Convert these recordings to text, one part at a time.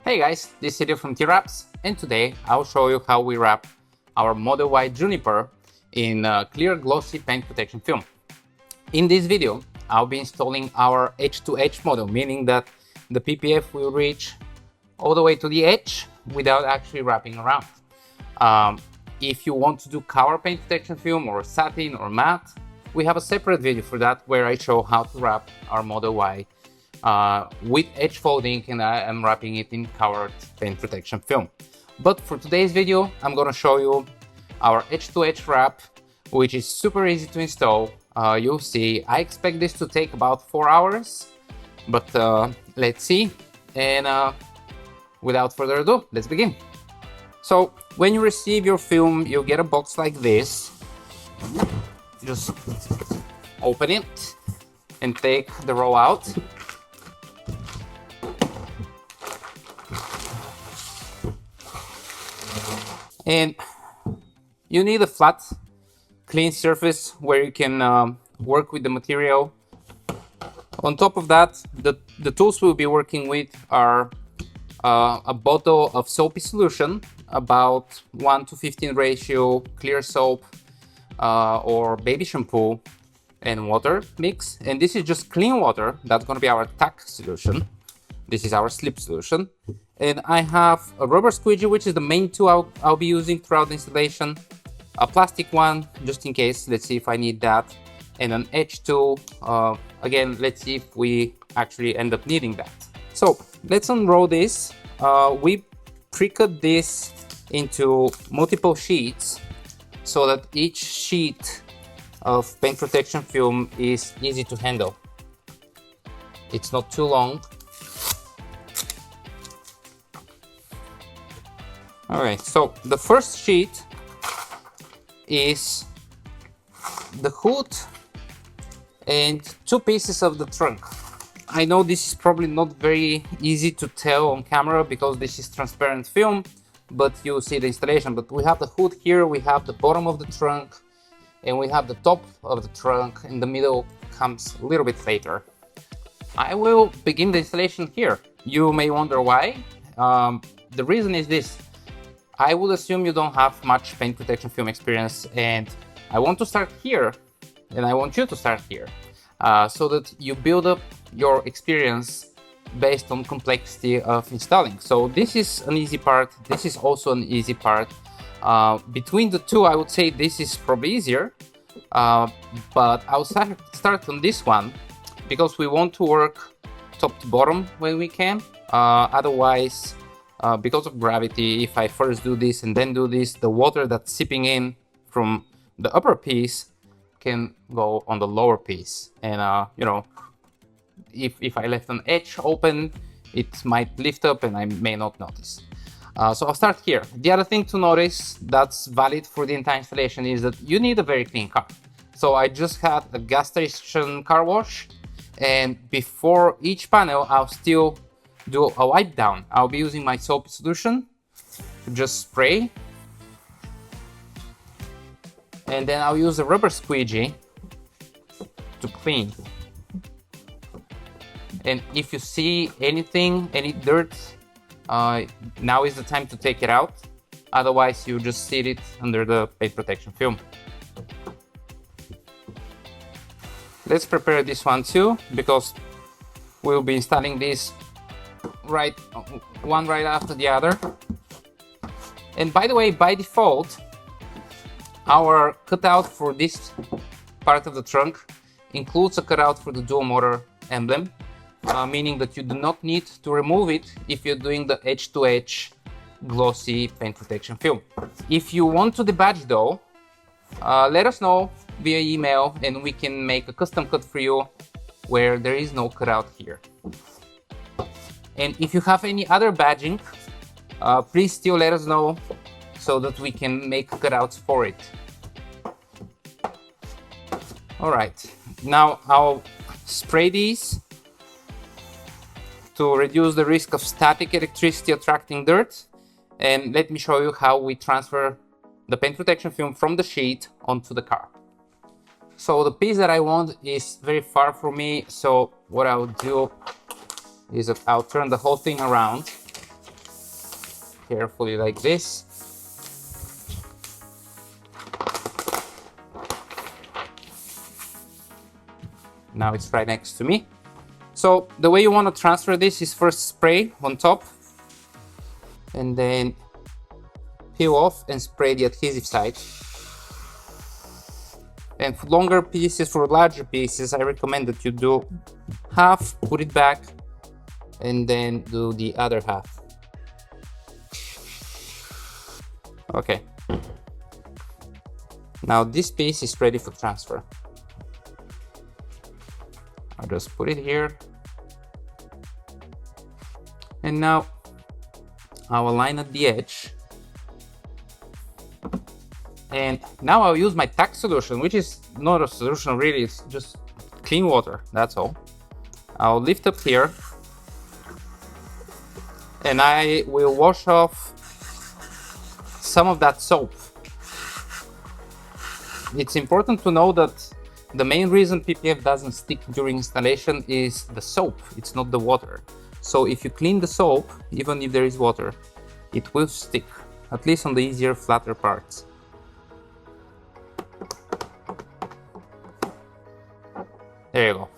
Hey guys, this is Hideo from TWRAPS, and today I'll show you how we wrap our Model Y Juniper in clear glossy paint protection film. In this video, I'll be installing our edge-to-edge model, meaning that the PPF will reach all the way to the edge without actually wrapping around. If you want to do cover paint protection film or satin or matte, we have a separate video for that where I show how to wrap our Model Y with edge folding, and I am wrapping it in covered paint protection film. But for today's video, I'm going to show you our edge-to-edge wrap, which is super easy to install. You'll see, I expect this to take about 4 hours, but let's see. And without further ado, let's begin. So when you receive your film, you'll get a box like this. Just open it and take the roll out. And you need a flat, clean surface where you can work with the material. On top of that, the tools we'll be working with are a bottle of soapy solution, about 1:15 ratio clear soap or baby shampoo and water mix. And this is just clean water. That's going to be our tack solution. This is our slip solution. And I have a rubber squeegee, which is the main tool I'll be using throughout the installation. A plastic one, just in case. Let's see if I need that. And an edge tool. Again, let's see if we actually end up needing that. So let's unroll this. We pre-cut this into multiple sheets so that each sheet of paint protection film is easy to handle. It's not too long. Alright, so the first sheet is the hood and 2 pieces of the trunk. I know this is probably not very easy to tell on camera because this is transparent film, but you'll see the installation. But we have the hood here, we have the bottom of the trunk, and we have the top of the trunk, and the middle comes a little bit later. I will begin the installation here. You may wonder why. The reason is this. I would assume you don't have much paint protection film experience, and I want to start here, and I want you to start here, so that you build up your experience based on complexity of installing. So this is an easy part, this is also an easy part. Between the two, I would say this is probably easier, but I'll start on this one because we want to work top to bottom when we can. Otherwise, because of gravity, if I first do this and then do this, the water that's seeping in from the upper piece can go on the lower piece. And you know, if I left an edge open, it might lift up and I may not notice. So I'll start here. The other thing to notice that's valid for the entire installation is that you need a very clean car. So I just had a gas station car wash, and before each panel, I'll still do a wipe down. I'll be using my soapy solution to just spray, and then I'll use a rubber squeegee to clean. And if you see anything, any dirt, now is the time to take it out. Otherwise, you just sit it under the paint protection film. Let's prepare this one too, because we'll be installing this one right after the other. And by the way, by default, our cutout for this part of the trunk includes a cutout for the dual motor emblem, meaning that you do not need to remove it if you're doing the edge-to-edge glossy paint protection film. If you want to debadge though, let us know via email and we can make a custom cut for you where there is no cutout here. And if you have any other badging, please still let us know so that we can make cutouts for it. Alright, now I'll spray these to reduce the risk of static electricity attracting dirt. And let me show you how we transfer the paint protection film from the sheet onto the car. So the piece that I want is very far from me, so what I'll do is that I'll turn the whole thing around carefully like this. Now it's right next to me. So the way you want to transfer this is first spray on top and then peel off and spray the adhesive side. And for longer pieces, for larger pieces, I recommend that you do half, put it back, and then do the other half. Okay. Now this piece is ready for transfer. I'll just put it here. And now I'll align at the edge. And now I'll use my tack solution, which is not a solution really, it's just clean water, that's all. I'll lift up here and I will wash off some of that soap. It's important to know that the main reason PPF doesn't stick during installation is the soap, it's not the water. So if you clean the soap, even if there is water, it will stick, at least on the easier, flatter parts. There you go.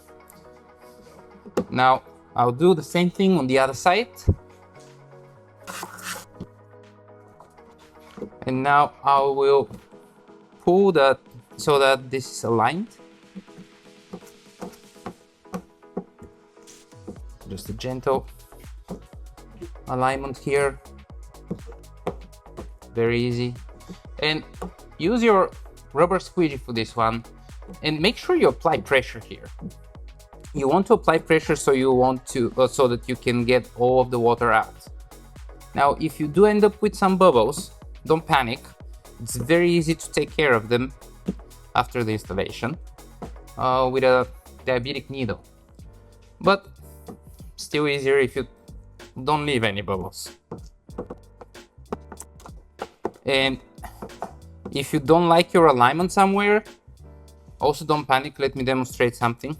Now I'll do the same thing on the other side. And now I will pull that so that this is aligned. Just a gentle alignment here. Very easy. And use your rubber squeegee for this one. And make sure you apply pressure here. You want to apply pressure so you want to so that you can get all of the water out. Now, if you do end up with some bubbles, don't panic. It's very easy to take care of them after the installation with a diabetic needle. But still easier if you don't leave any bubbles. And if you don't like your alignment somewhere, also don't panic, let me demonstrate something.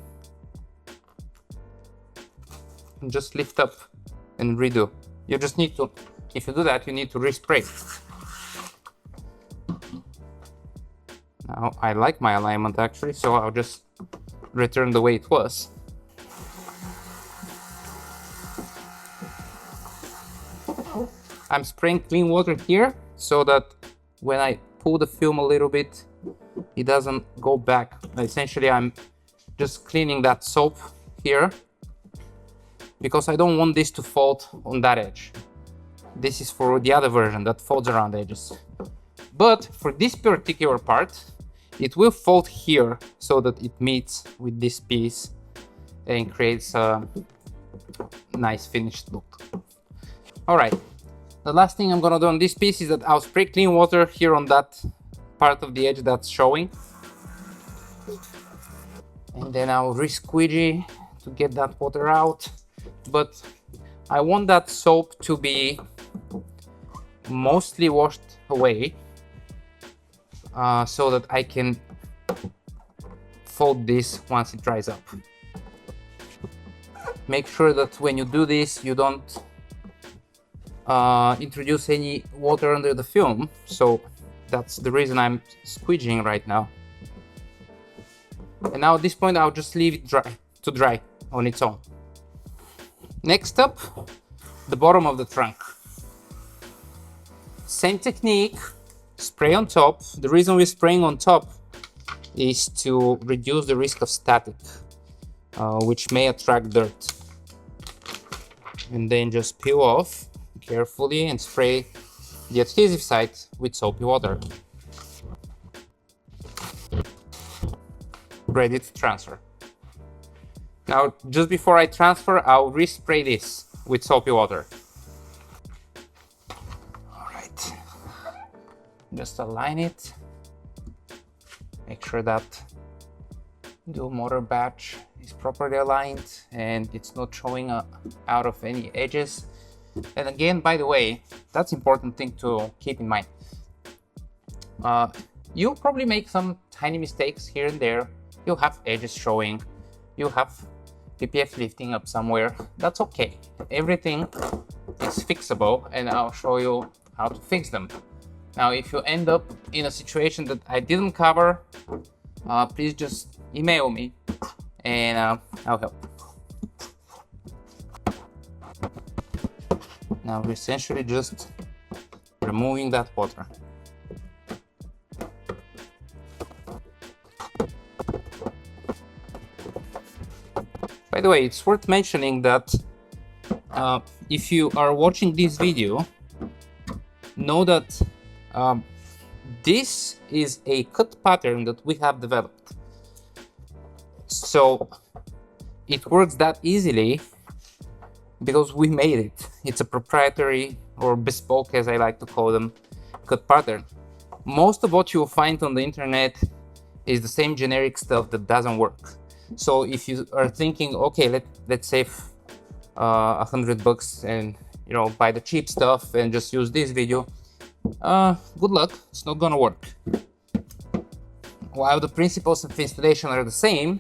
Just lift up and redo. You just need to, if you do that, you need to respray. Now I like my alignment actually, so I'll just return the way it was. I'm spraying clean water here so that when I pull the film a little bit, it doesn't go back. Essentially, I'm just cleaning that soap here because I don't want this to fold on that edge. This is for the other version that folds around edges. But for this particular part, it will fold here so that it meets with this piece and creates a nice finished look. All right, the last thing I'm gonna do on this piece is that I'll spray clean water here on that part of the edge that's showing. And then I'll re-squeegee to get that water out. But I want that soap to be mostly washed away so that I can fold this once it dries up. Make sure that when you do this, you don't introduce any water under the film. So that's the reason I'm squeegeeing right now. And now at this point, I'll just leave it to dry on its own. Next up, the bottom of the trunk. Same technique, spray on top. The reason we're spraying on top is to reduce the risk of static, which may attract dirt. And then just peel off carefully and spray the adhesive side with soapy water. Ready to transfer. Now, just before I transfer, I'll respray this with soapy water. All right, just align it. Make sure that the motor batch is properly aligned and it's not showing out of any edges. And again, by the way, that's an important thing to keep in mind. You'll probably make some tiny mistakes here and there. You'll have edges showing, you'll have PPF lifting up somewhere. That's okay. Everything is fixable, and I'll show you how to fix them. Now, if you end up in a situation that I didn't cover, please just email me and I'll help. Now we're essentially just removing that water. By the way, it's worth mentioning that if you are watching this video, know that this is a cut pattern that we have developed. So it works that easily because we made it. It's a proprietary, or bespoke as I like to call them, cut pattern. Most of what you'll find on the internet is the same generic stuff that doesn't work. So if you are thinking, okay, let's save $100 and buy the cheap stuff and just use this video, good luck, it's not gonna work. While the principles of installation are the same,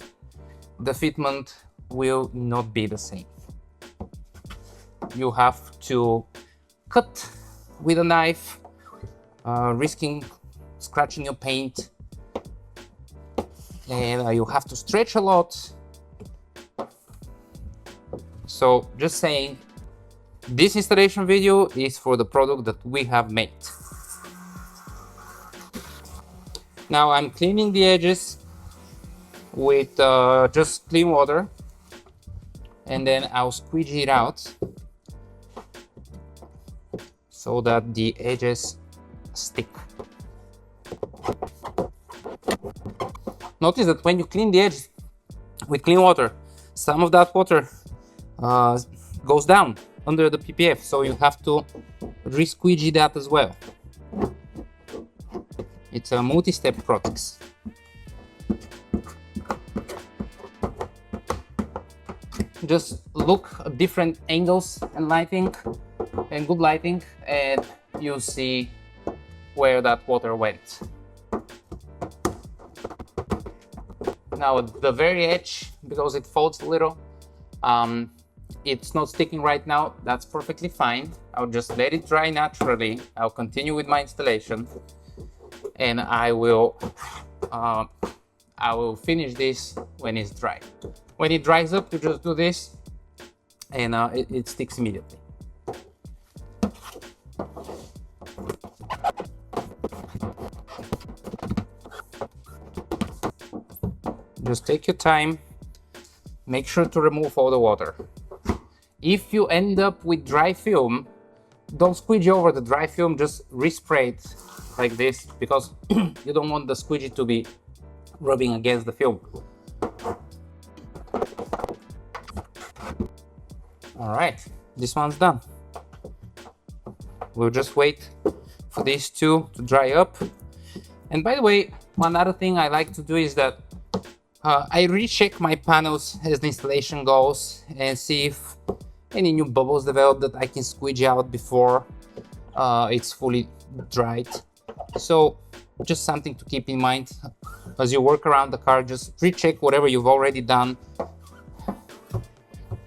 the fitment will not be the same. You have to cut with a knife, risking scratching your paint, and you have to stretch a lot. So just saying, this installation video is for the product that we have made. Now I'm cleaning the edges with just clean water, and then I'll squeegee it out so that the edges stick. Notice that when you clean the edges with clean water, some of that water goes down under the PPF, so you have to re-squeegee that as well. It's a multi-step process. Just look at different angles and lighting, and good lighting, and you'll see where that water went. Now at the very edge, because it folds a little, it's not sticking right now. That's perfectly fine. I'll just let it dry naturally. I'll continue with my installation, and I will finish this when it's dry. When it dries up, you just do this, and it sticks immediately. Just take your time, make sure to remove all the water. If you end up with dry film, don't squeegee over the dry film, just respray it like this, because you don't want the squeegee to be rubbing against the film. All right, this one's done. We'll just wait for these two to dry up. And by the way, one other thing I like to do is that I recheck my panels as the installation goes and see if any new bubbles develop that I can squeegee out before it's fully dried. So just something to keep in mind as you work around the car. Just recheck whatever you've already done,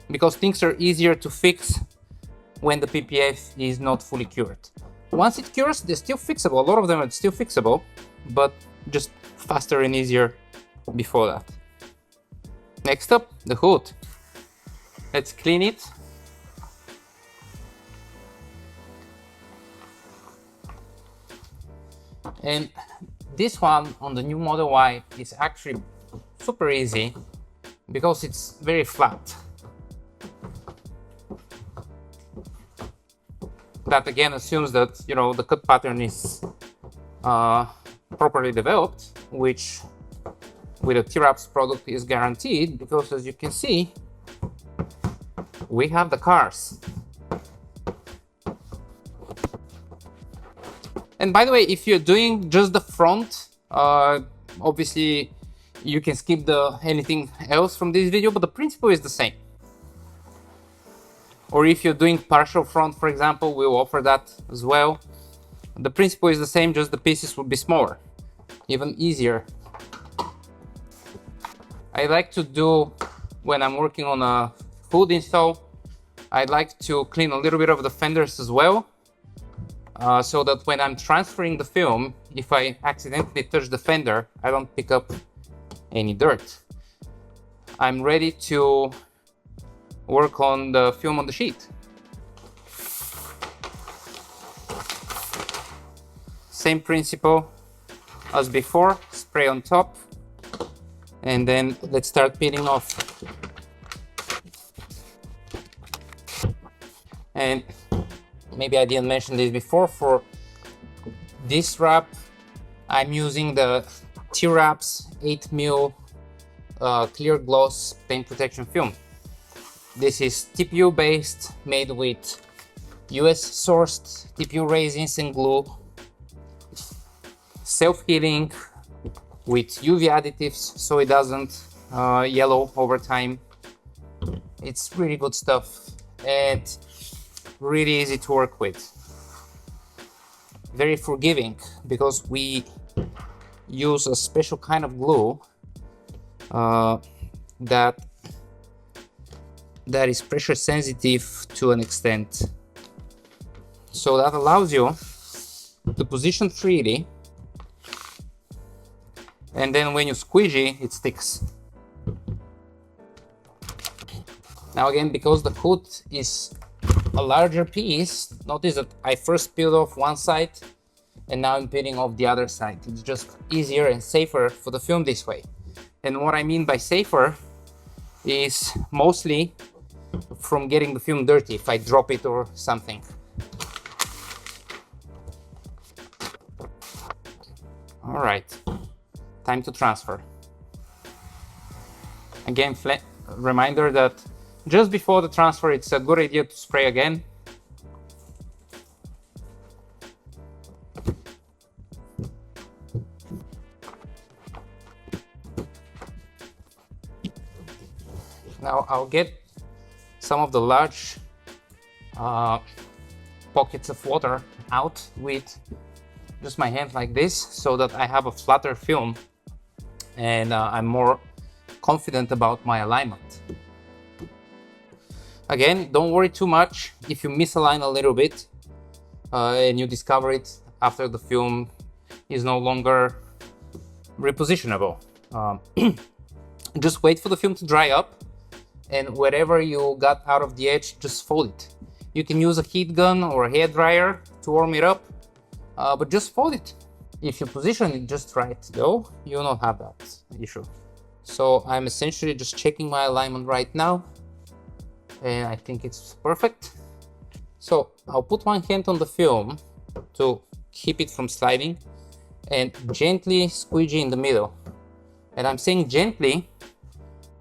because things are easier to fix when the PPF is not fully cured. Once it cures, they're still fixable. A lot of them are still fixable, but just faster and easier before that. Next up, the hood. Let's clean it. And this one on the new Model Y is actually super easy because it's very flat. That again assumes that the cut pattern is properly developed, which with a TWRAPS product is guaranteed, because as you can see, we have the cars. And by the way, if you're doing just the front, obviously you can skip anything else from this video, but the principle is the same. Or if you're doing partial front, for example, we'll offer that as well. The principle is the same, just the pieces will be smaller, even easier. I like to do, when I'm working on a hood install, I'd like to clean a little bit of the fenders as well, so that when I'm transferring the film, if I accidentally touch the fender, I don't pick up any dirt. I'm ready to work on the film on the sheet. Same principle as before, spray on top, and then let's start peeling off. And maybe I didn't mention this before, for this wrap I'm using the TWRAPS 8mm clear gloss paint protection film. This is TPU based, made with US sourced TPU resins and glue, self-healing with UV additives so it doesn't yellow over time. It's really good stuff and really easy to work with. Very forgiving because we use a special kind of glue that is pressure sensitive to an extent. So that allows you to position freely, and then when you squeegee, it sticks. Now again, because the hood is a larger piece, notice that I first peeled off one side and now I'm peeling off the other side. It's just easier and safer for the film this way. And what I mean by safer is mostly from getting the film dirty if I drop it or something. All right, time to transfer. Again, reminder that just before the transfer, it's a good idea to spray again. Now I'll get some of the large pockets of water out with just my hand like this, so that I have a flatter film and I'm more confident about my alignment. Again, don't worry too much if you misalign a little bit and you discover it after the film is no longer repositionable. Just wait for the film to dry up, and whatever you got out of the edge, just fold it. You can use a heat gun or a hair dryer to warm it up, but just fold it. If you position it just right though, you will not have that issue. So I'm essentially just checking my alignment right now, and I think it's perfect. So I'll put one hand on the film to keep it from sliding and gently squeegee in the middle. And I'm saying gently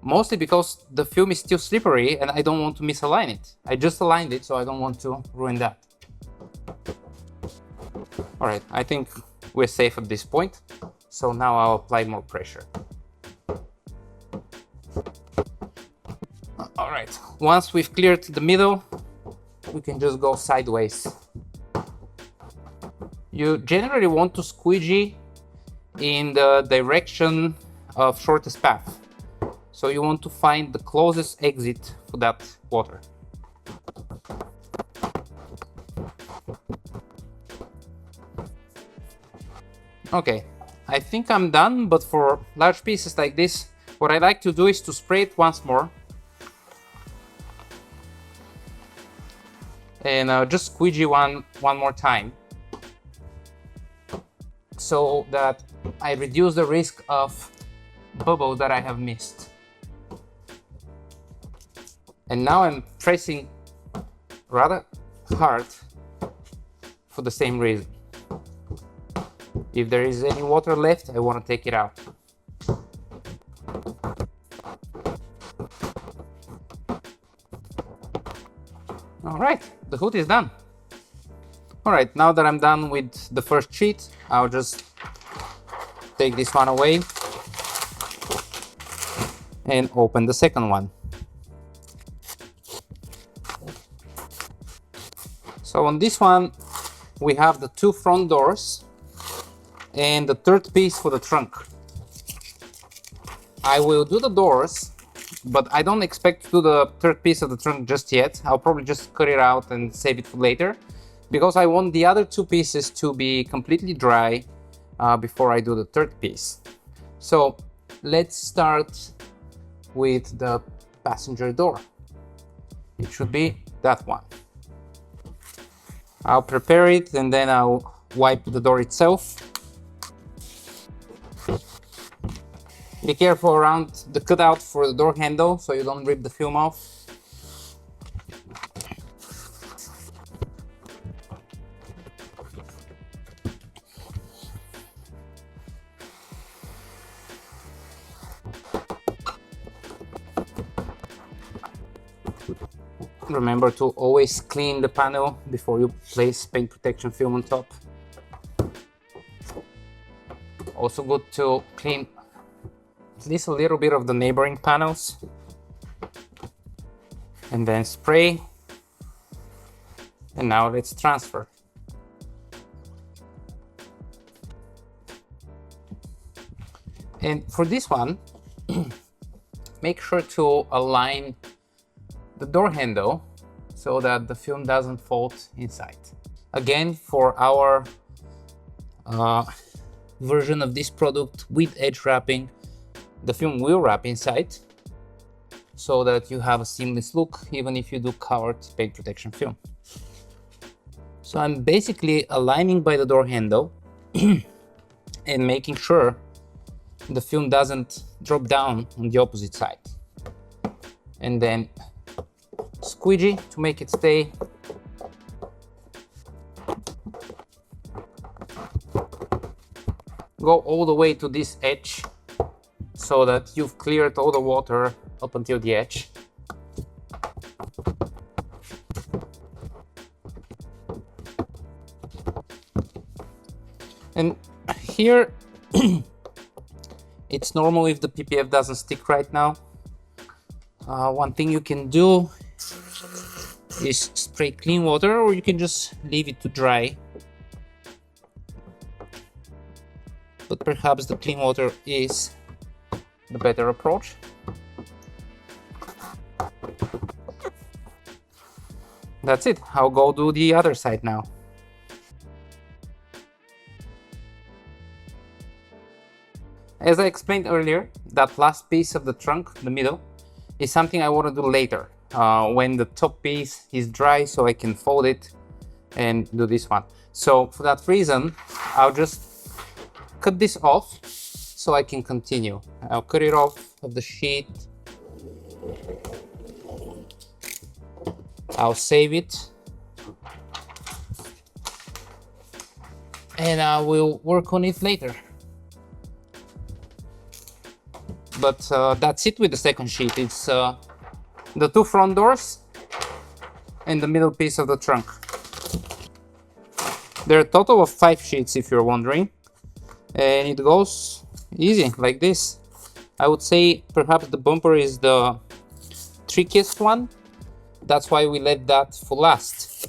mostly because the film is still slippery and I don't want to misalign it. I just aligned it, so I don't want to ruin that. All right, I think we're safe at this point. So now I'll apply more pressure. All right, once we've cleared the middle, we can just go sideways. You generally want to squeegee in the direction of shortest path. So you want to find the closest exit for that water. Okay, I think I'm done, but for large pieces like this, what I like to do is to spray it once more. And just squeegee one more time, so that I reduce the risk of bubble that I have missed. And now I'm pressing rather hard for the same reason. If there is any water left, I want to take it out. All right, the hood is done. All right, now that I'm done with the first sheet, I'll just take this one away and open the second one. So on this one, we have the two front doors and the third piece for the trunk. I will do the doors but I don't expect to do the third piece of the trunk just yet. I'll probably just cut it out and save it for later, because I want the other two pieces to be completely dry before I do the third piece. So let's start with the passenger door. It should be that one. I'll prepare it and then I'll wipe the door itself. Be careful around the cutout for the door handle so you don't rip the film off. Remember to always clean the panel before you place paint protection film on top. Also good to clean at least a little bit of the neighboring panels. And then spray. And now let's transfer. And for this one, make sure to align the door handle so that the film doesn't fold inside. Again, for our version of this product with edge wrapping, the film will wrap inside so that you have a seamless look even if you do covered paint protection film. So I'm basically aligning by the door handle and making sure the film doesn't drop down on the opposite side. And then squeegee to make it stay. Go all the way to this edge so that you've cleared all the water up until the edge. And here it's normal if the PPF doesn't stick right now. One thing you can do is spray clean water, or you can just leave it to dry. But perhaps the clean water is the better approach. That's it. I'll go do the other side now. As I explained earlier, that last piece of the trunk, the middle, is something I want to do later, when the top piece is dry, so I can fold it and do this one. So for that reason, I'll just cut this off so I can continue. I'll cut it off of the sheet. I'll save it. And I will work on it later. But that's it with the second sheet. It's the two front doors and the middle piece of the trunk. There are a total of 5 sheets if you're wondering. And it goes easy like this. I would say perhaps the bumper is the trickiest one. That's why we let that for last.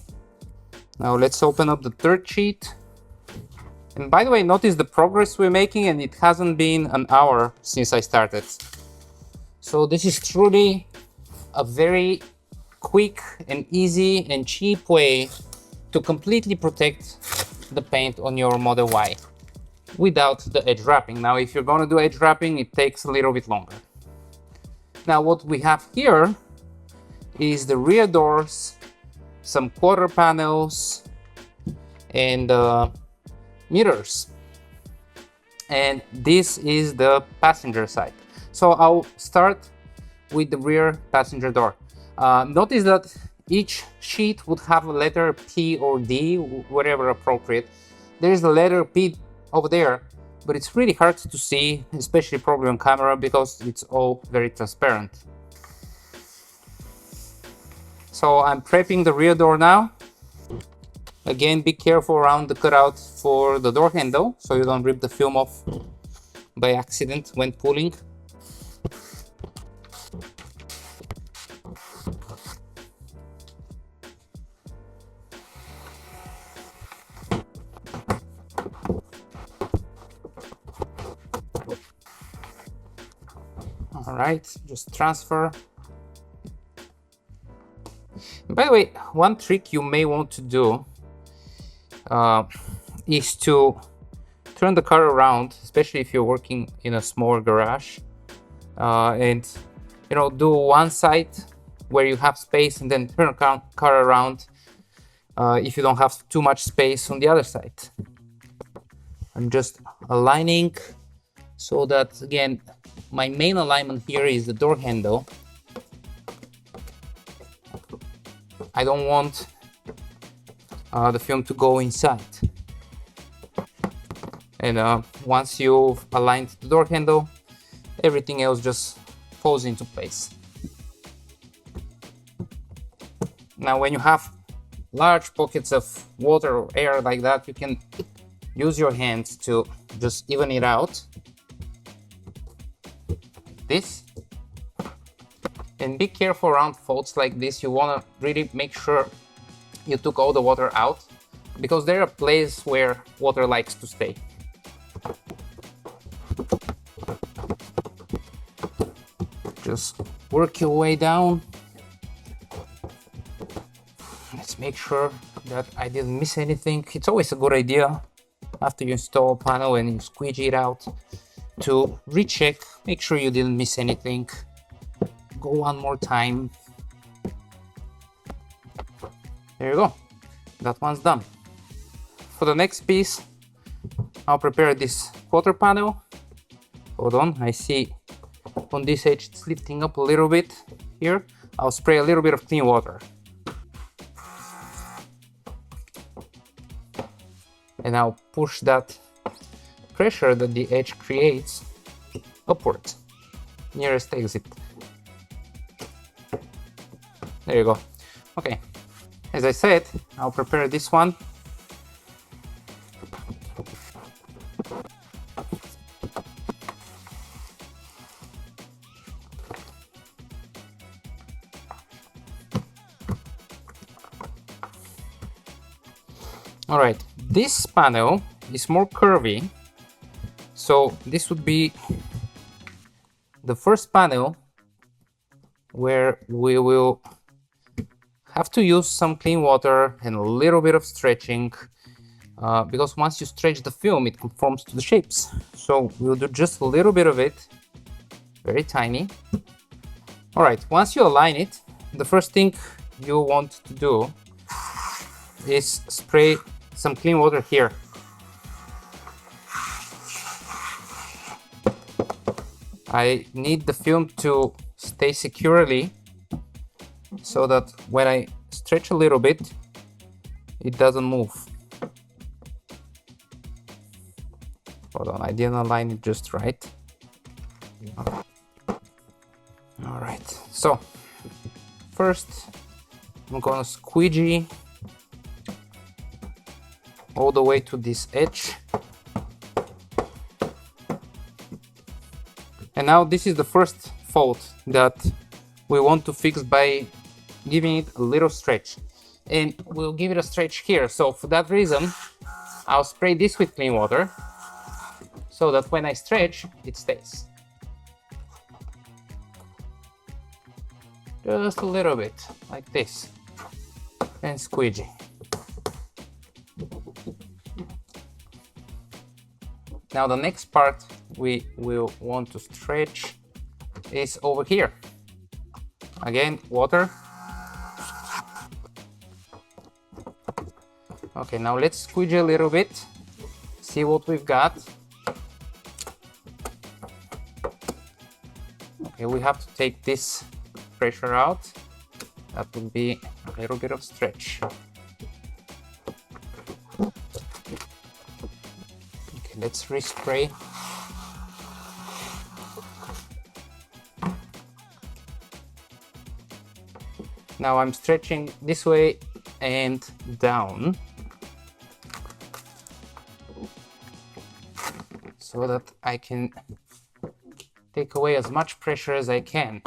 Now let's open up the third sheet. And by the way, notice the progress we're making, and it hasn't been an hour since I started. So this is truly a very quick and easy and cheap way to completely protect the paint on your Model Y without the edge wrapping. Now, if you're going to do edge wrapping, it takes a little bit longer. Now, what we have here is the rear doors, some quarter panels, and mirrors. And this is the passenger side. So I'll start with the rear passenger door. Notice that each sheet would have a letter P or D, whatever appropriate. There is the letter P over there, but it's really hard to see, especially probably on camera, because it's all very transparent. So I'm prepping the rear door now. Again, be careful around the cutout for the door handle so you don't rip the film off by accident when pulling. All right, just transfer. By the way, one trick you may want to do is to turn the car around, especially if you're working in a small garage, and do one side where you have space and then turn the car around if you don't have too much space on the other side. I'm just aligning so that, again, my main alignment here is the door handle. I don't want the film to go inside. And once you've aligned the door handle, everything else just falls into place. Now, when you have large pockets of water or air like that, you can use your hands to just even it out. Like this. And be careful around faults like this. You want to really make sure you took all the water out, because there are places where water likes to stay. Just work your way down. Let's make sure that I didn't miss anything. It's always a good idea after you install a panel and you squeegee it out to recheck, make sure you didn't miss anything. Go one more time. There you go. That one's done. For the next piece, I'll prepare this quarter panel. Hold on, I see on this edge it's lifting up a little bit here. I'll spray a little bit of clean water. And I'll push that pressure that the edge creates upwards, nearest exit. There you go. Okay, as I said, I'll prepare this one. All right, this panel is more curvy, so this would be the first panel where we will have to use some clean water and a little bit of stretching, because once you stretch the film, it conforms to the shapes. So we'll do just a little bit of it, very tiny. All right, once you align it, the first thing you want to do is spray some clean water here. I need the film to stay securely so that when I stretch a little bit, it doesn't move. Hold on, I didn't align it just right. All right, so first I'm gonna squeegee all the way to this edge. And now this is the first fault that we want to fix by giving it a little stretch. And we'll give it a stretch here. So for that reason, I'll spray this with clean water so that when I stretch, it stays. Just a little bit, like this. And squeegee. Now the next part we will want to stretch is over here. Again, water. Okay, now let's squeegee a little bit, see what we've got. Okay, we have to take this pressure out. That will be a little bit of stretch. Let's respray. Now I'm stretching this way and down so that I can take away as much pressure as I can.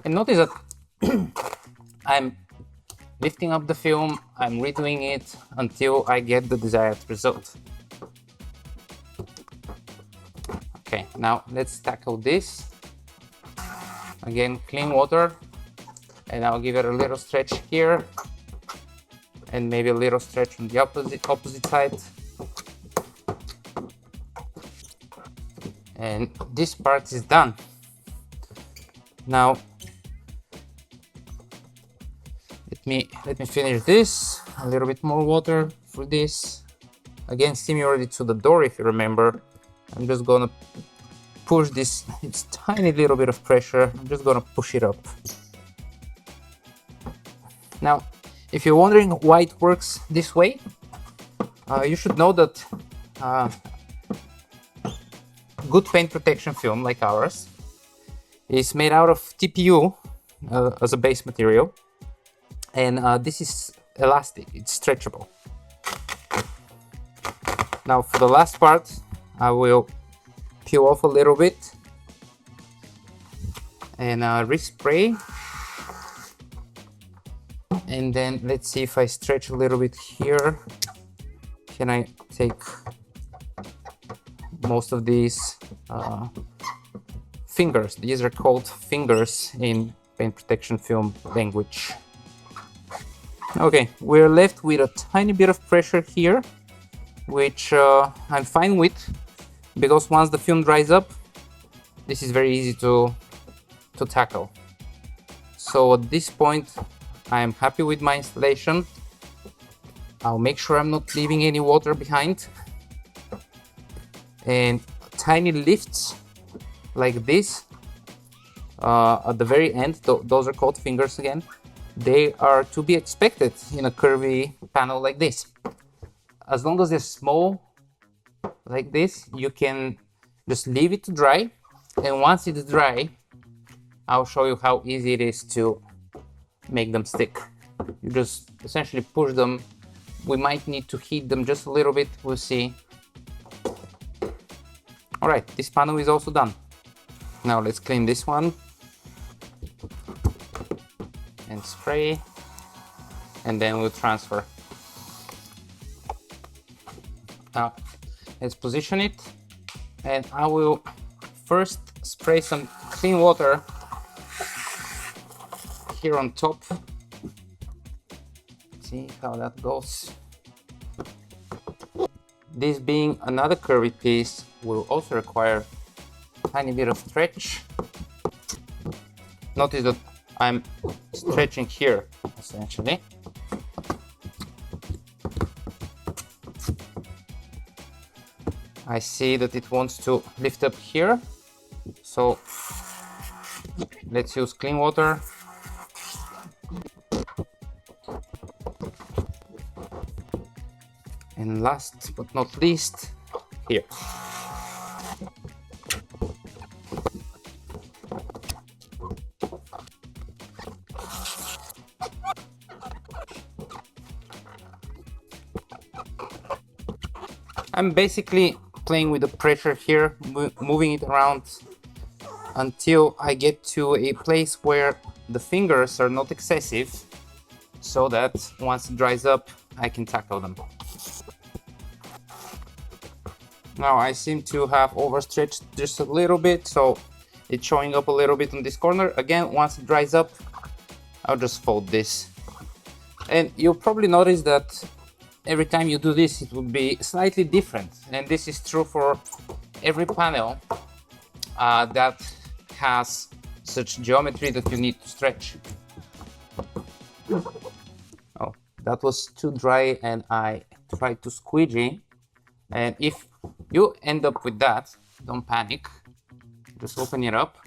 And notice that I'm lifting up the film, I'm redoing it until I get the desired result. Now let's tackle this. Again, clean water, and I'll give it a little stretch here, and maybe a little stretch on the opposite side. And this part is done. Now let me finish this. A little bit more water for this. Again, similarly to the door, if you remember. I'm just gonna push this. It's tiny little bit of pressure. I'm just gonna push it up. Now, if you're wondering why it works this way, you should know that good paint protection film like ours is made out of TPU as a base material, and this is elastic, it's stretchable. Now for the last part, I will peel off a little bit and respray, and then let's see if I stretch a little bit here. Can I take most of these fingers? These are called fingers in paint protection film language. Okay, we're left with a tiny bit of pressure here, which I'm fine with, because once the film dries up, this is very easy to tackle. So at this point, I'm happy with my installation. I'll make sure I'm not leaving any water behind. And tiny lifts like this at the very end, those are called fingers again. They are to be expected in a curvy panel like this. As long as they're small like this, you can just leave it to dry, and once it's dry, I'll show you how easy it is to make them stick. You just essentially push them. We might need to heat them just a little bit, we'll see. Alright, this panel is also done. Now let's clean this one and spray, and then we'll transfer. Now let's position it, and I will first spray some clean water here on top. See how that goes. This being another curvy piece will also require a tiny bit of stretch. Notice that I'm stretching here essentially. I see that it wants to lift up here, so let's use clean water. And last but not least, here. I'm basically playing with the pressure here, moving it around until I get to a place where the fingers are not excessive, so that once it dries up, I can tackle them. Now I seem to have overstretched just a little bit, so it's showing up a little bit on this corner. Again, once it dries up, I'll just fold this. And you'll probably notice that every time you do this, it will be slightly different. And this is true for every panel that has such geometry that you need to stretch. Oh, that was too dry and I tried to squeegee. And if you end up with that, don't panic. Just open it up.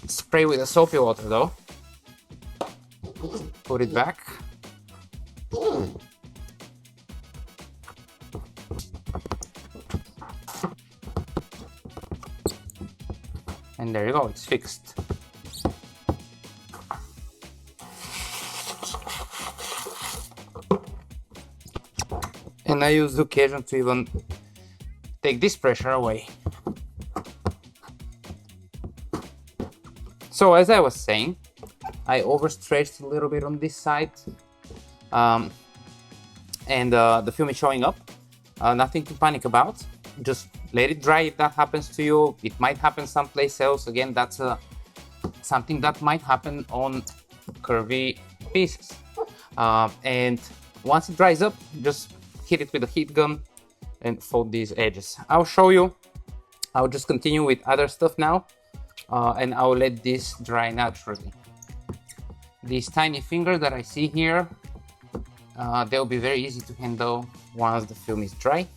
Spray with a soapy water though. Put it back. And there you go, it's fixed. And I use the occasion to even take this pressure away. So as I was saying, I overstretched a little bit on this side, and the film is showing up. Nothing to panic about. Just let it dry if that happens to you. It might happen someplace else. Again, that's something that might happen on curvy pieces. And once it dries up, just hit it with a heat gun and fold these edges. I'll show you. I'll just continue with other stuff now, and I'll let this dry naturally. These tiny fingers that I see here, they'll be very easy to handle once the film is dry.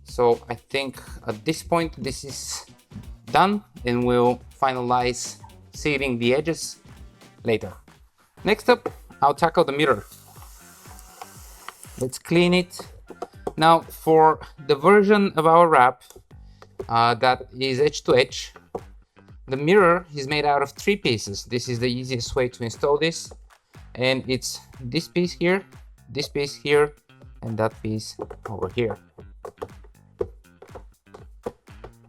So I think at this point this is done, and we'll finalize sealing the edges later. Next up, I'll tackle the mirror. Let's clean it. Now for the version of our wrap that is edge to edge, the mirror is made out of 3 pieces. This is the easiest way to install this, and it's this piece here, and that piece over here.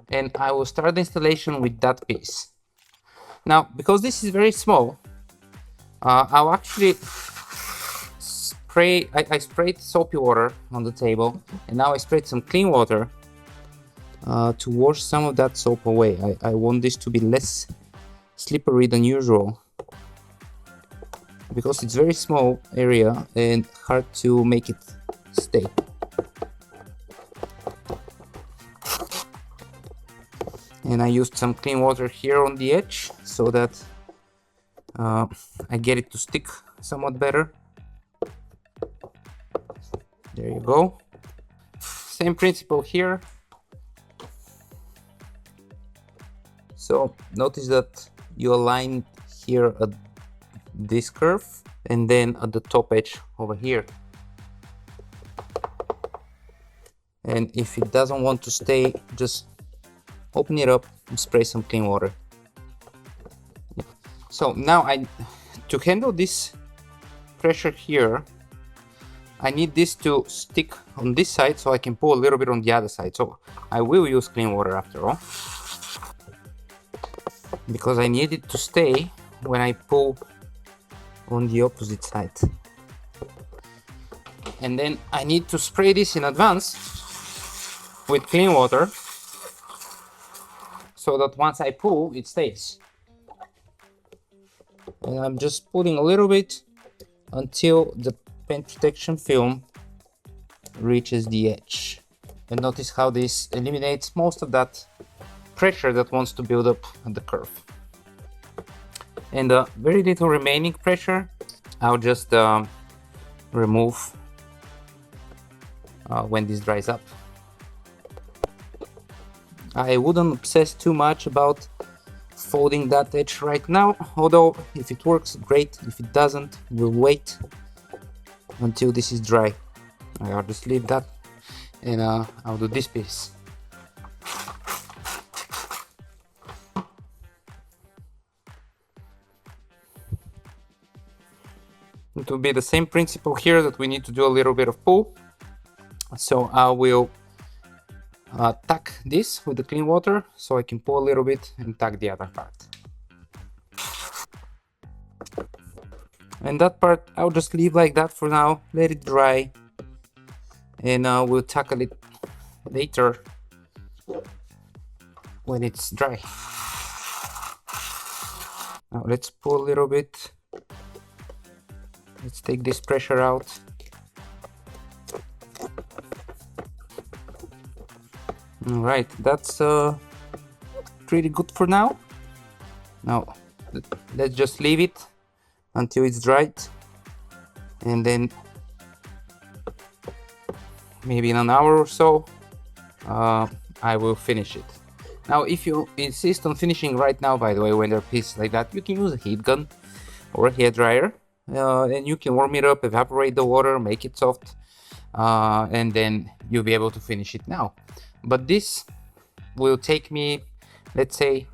And I will start the installation with that piece. Now, because this is very small, I'll actually spray, I sprayed soapy water on the table, and now I sprayed some clean water to wash some of that soap away. I want this to be less slippery than usual, because it's very small area and hard to make it stay. And I used some clean water here on the edge so that I get it to stick somewhat better. There you go. Same principle here. So notice that you align here at this curve and then at the top edge over here. And if it doesn't want to stay, just open it up and spray some clean water. So now to handle this pressure here, I need this to stick on this side so I can pull a little bit on the other side. So I will use clean water after all, because I need it to stay when I pull on the opposite side. And then I need to spray this in advance with clean water, so that once I pull, it stays. And I'm just pulling a little bit until the paint protection film reaches the edge. And notice how this eliminates most of that pressure that wants to build up at the curve. And very little remaining pressure, I'll just remove when this dries up. I wouldn't obsess too much about folding that edge right now, although if it works, great. If it doesn't, we'll wait until this is dry. I'll just leave that, and I'll do this piece. It will be the same principle here, that we need to do a little bit of pull. So I will tack this with the clean water so I can pull a little bit and tack the other part. And that part I'll just leave like that for now, let it dry, and we'll tackle it later when it's dry. Now let's pull a little bit. Let's take this pressure out. Alright, that's pretty good for now. Now let's just leave it until it's dried, and then maybe in an hour or so I will finish it. Now if you insist on finishing right now, by the way, when they're pieces like that, you can use a heat gun or a hair dryer, and you can warm it up, evaporate the water, make it soft, and then you'll be able to finish it now. But this will take me, let's say,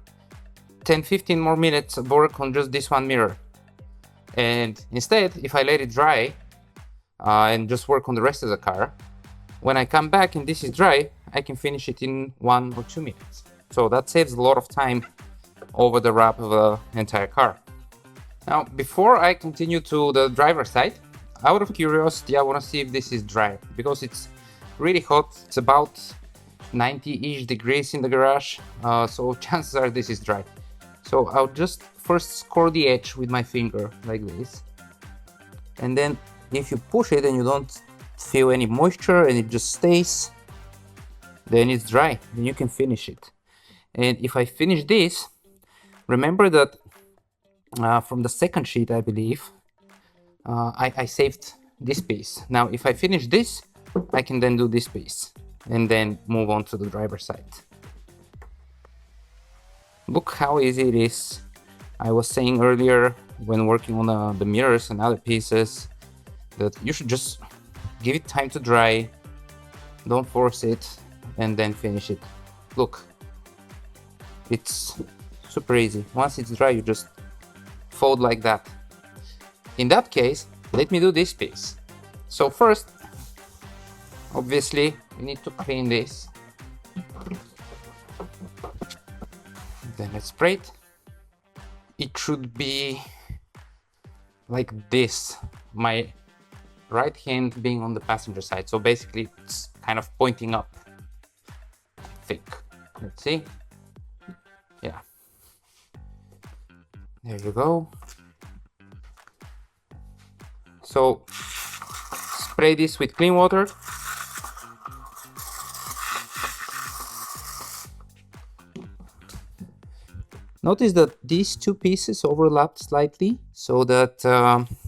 10-15 more minutes of work on just this one mirror. And instead, if I let it dry and just work on the rest of the car, when I come back and this is dry, I can finish it in 1 or 2 minutes. So that saves a lot of time over the wrap of the entire car. Now, before I continue to the driver's side, out of curiosity, I want to see if this is dry, because it's really hot. It's about 90-ish degrees in the garage, so chances are this is dry. So I'll just first score the edge with my finger like this, and then if you push it and you don't feel any moisture and it just stays, then it's dry, then you can finish it. And if I finish this, remember that from the second sheet, I believe, I saved this piece. Now if I finish this, I can then do this piece and then move on to the driver's side. Look how easy it is. I was saying earlier when working on the mirrors and other pieces that you should just give it time to dry, don't force it, and then finish it. Look, it's super easy. Once it's dry, you just fold like that. In that case, let me do this piece. So first, obviously, we need to clean this. Then let's spray it. It should be like this, my right hand being on the passenger side. So basically, it's kind of pointing up, I think. Let's see. Yeah. There you go. So spray this with clean water. Notice that these two pieces overlap slightly so that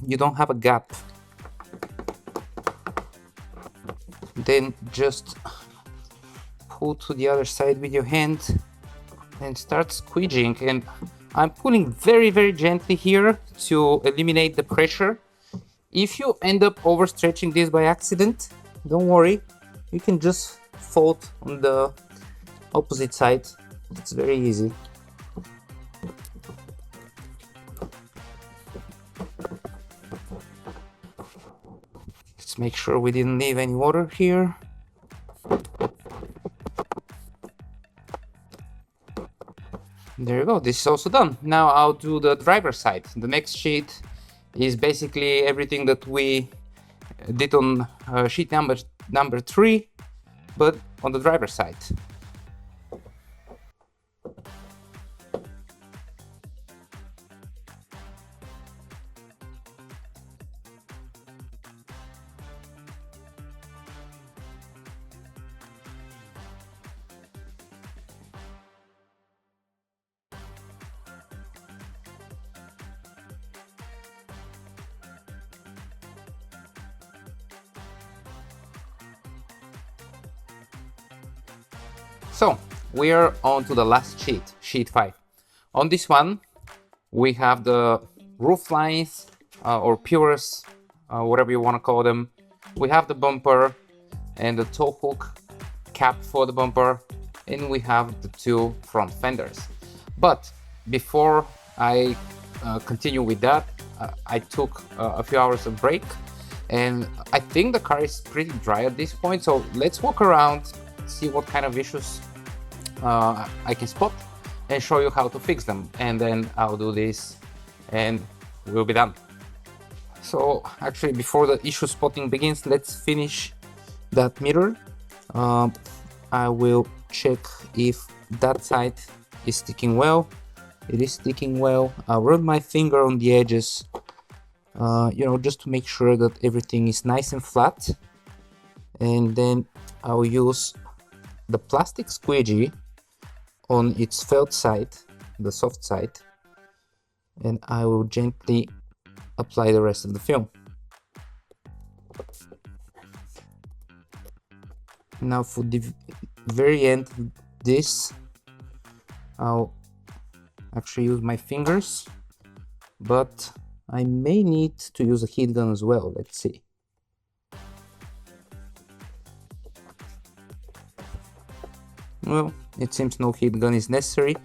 you don't have a gap. Then just pull to the other side with your hand and start squeegeeing. And I'm pulling very, very gently here to eliminate the pressure. If you end up overstretching this by accident, don't worry, you can just fold on the opposite side. It's very easy. Let's make sure we didn't leave any water here. There you go, this is also done. Now I'll do the driver's side. The next sheet is basically everything that we did on sheet number 3, but on the driver's side. So we are on to the last sheet, sheet 5. On this one, we have the roof lines or purers, whatever you want to call them. We have the bumper and the tow hook cap for the bumper, and we have the 2 front fenders. But before I continue with that, I took a few hours of break, and I think the car is pretty dry at this point. So let's walk around, see what kind of issues I can spot, and show you how to fix them. And then I'll do this and we'll be done. So actually, before the issue spotting begins, let's finish that mirror. I will check if that side is sticking well. It is sticking well. I'll run my finger on the edges, you know, just to make sure that everything is nice and flat. And then I'll use the plastic squeegee on its felt side, the soft side, and I will gently apply the rest of the film. Now for the very end of this, I'll actually use my fingers, but I may need to use a heat gun as well. Let's see. Well, it seems no heat gun is necessary.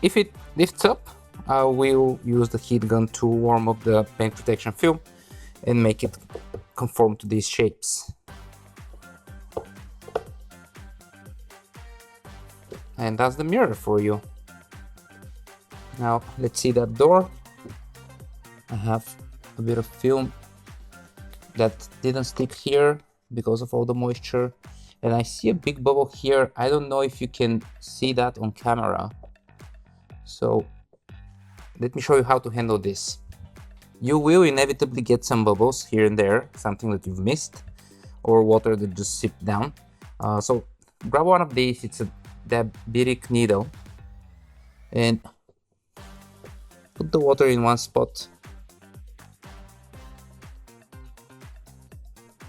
If it lifts up, I will use the heat gun to warm up the paint protection film and make it conform to these shapes. And that's the mirror for you. Now let's see that door. I have a bit of film that didn't stick here, because of all the moisture. And I see a big bubble here. I don't know if you can see that on camera. So let me show you how to handle this. You will inevitably get some bubbles here and there, something that you've missed, or water that just seeped down. So grab one of these, it's a diabetic needle, and put the water in one spot.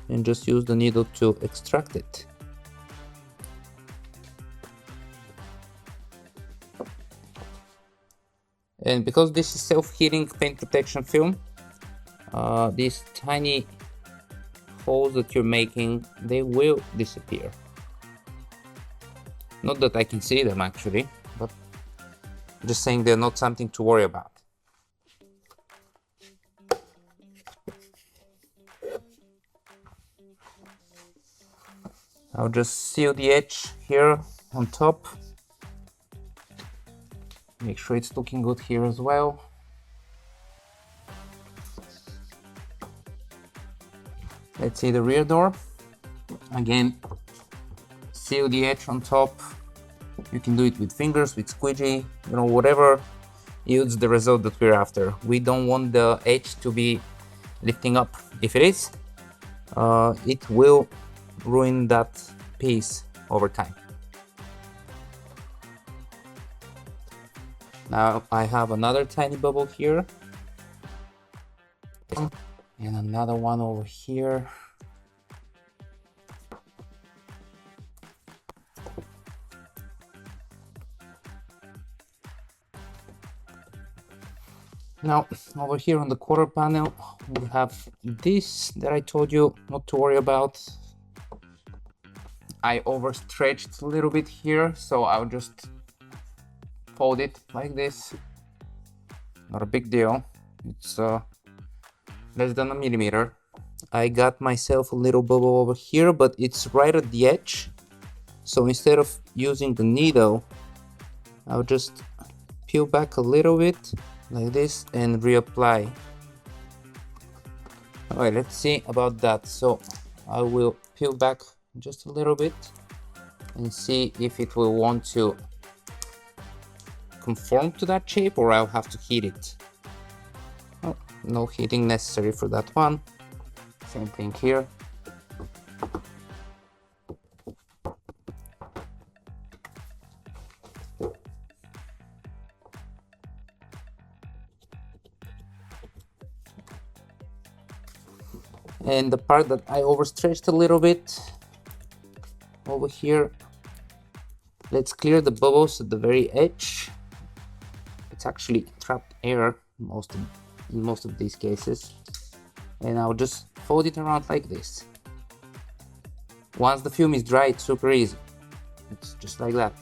And just use the needle to extract it. And because this is self-heating paint protection film, these tiny holes that you're making, they will disappear. Not that I can see them actually, but just saying they're not something to worry about. I'll just seal the edge here on top. Make sure it's looking good here as well. Let's see the rear door. Again, seal the edge on top. You can do it with fingers, with squeegee, you know, whatever yields the result that we're after. We don't want the edge to be lifting up. If it is, it will ruin that piece over time. Now I have another tiny bubble here and another one over here. Now over here on the quarter panel we have this that I told you not to worry about. I overstretched a little bit here, so I'll just fold it like this. Not a big deal. It's less than a millimeter. I got myself a little bubble over here, but it's right at the edge. So instead of using the needle, I'll just peel back a little bit like this and reapply. Alright, let's see about that. So I will peel back just a little bit and see if it will want to conform to that shape, or I'll have to heat it. Oh, no heating necessary for that one. Same thing here. And the part that I overstretched a little bit over here, let's clear the bubbles at the very edge. It's actually trapped air in most of these cases. And I'll just fold it around like this. Once the film is dry, it's super easy. It's just like that.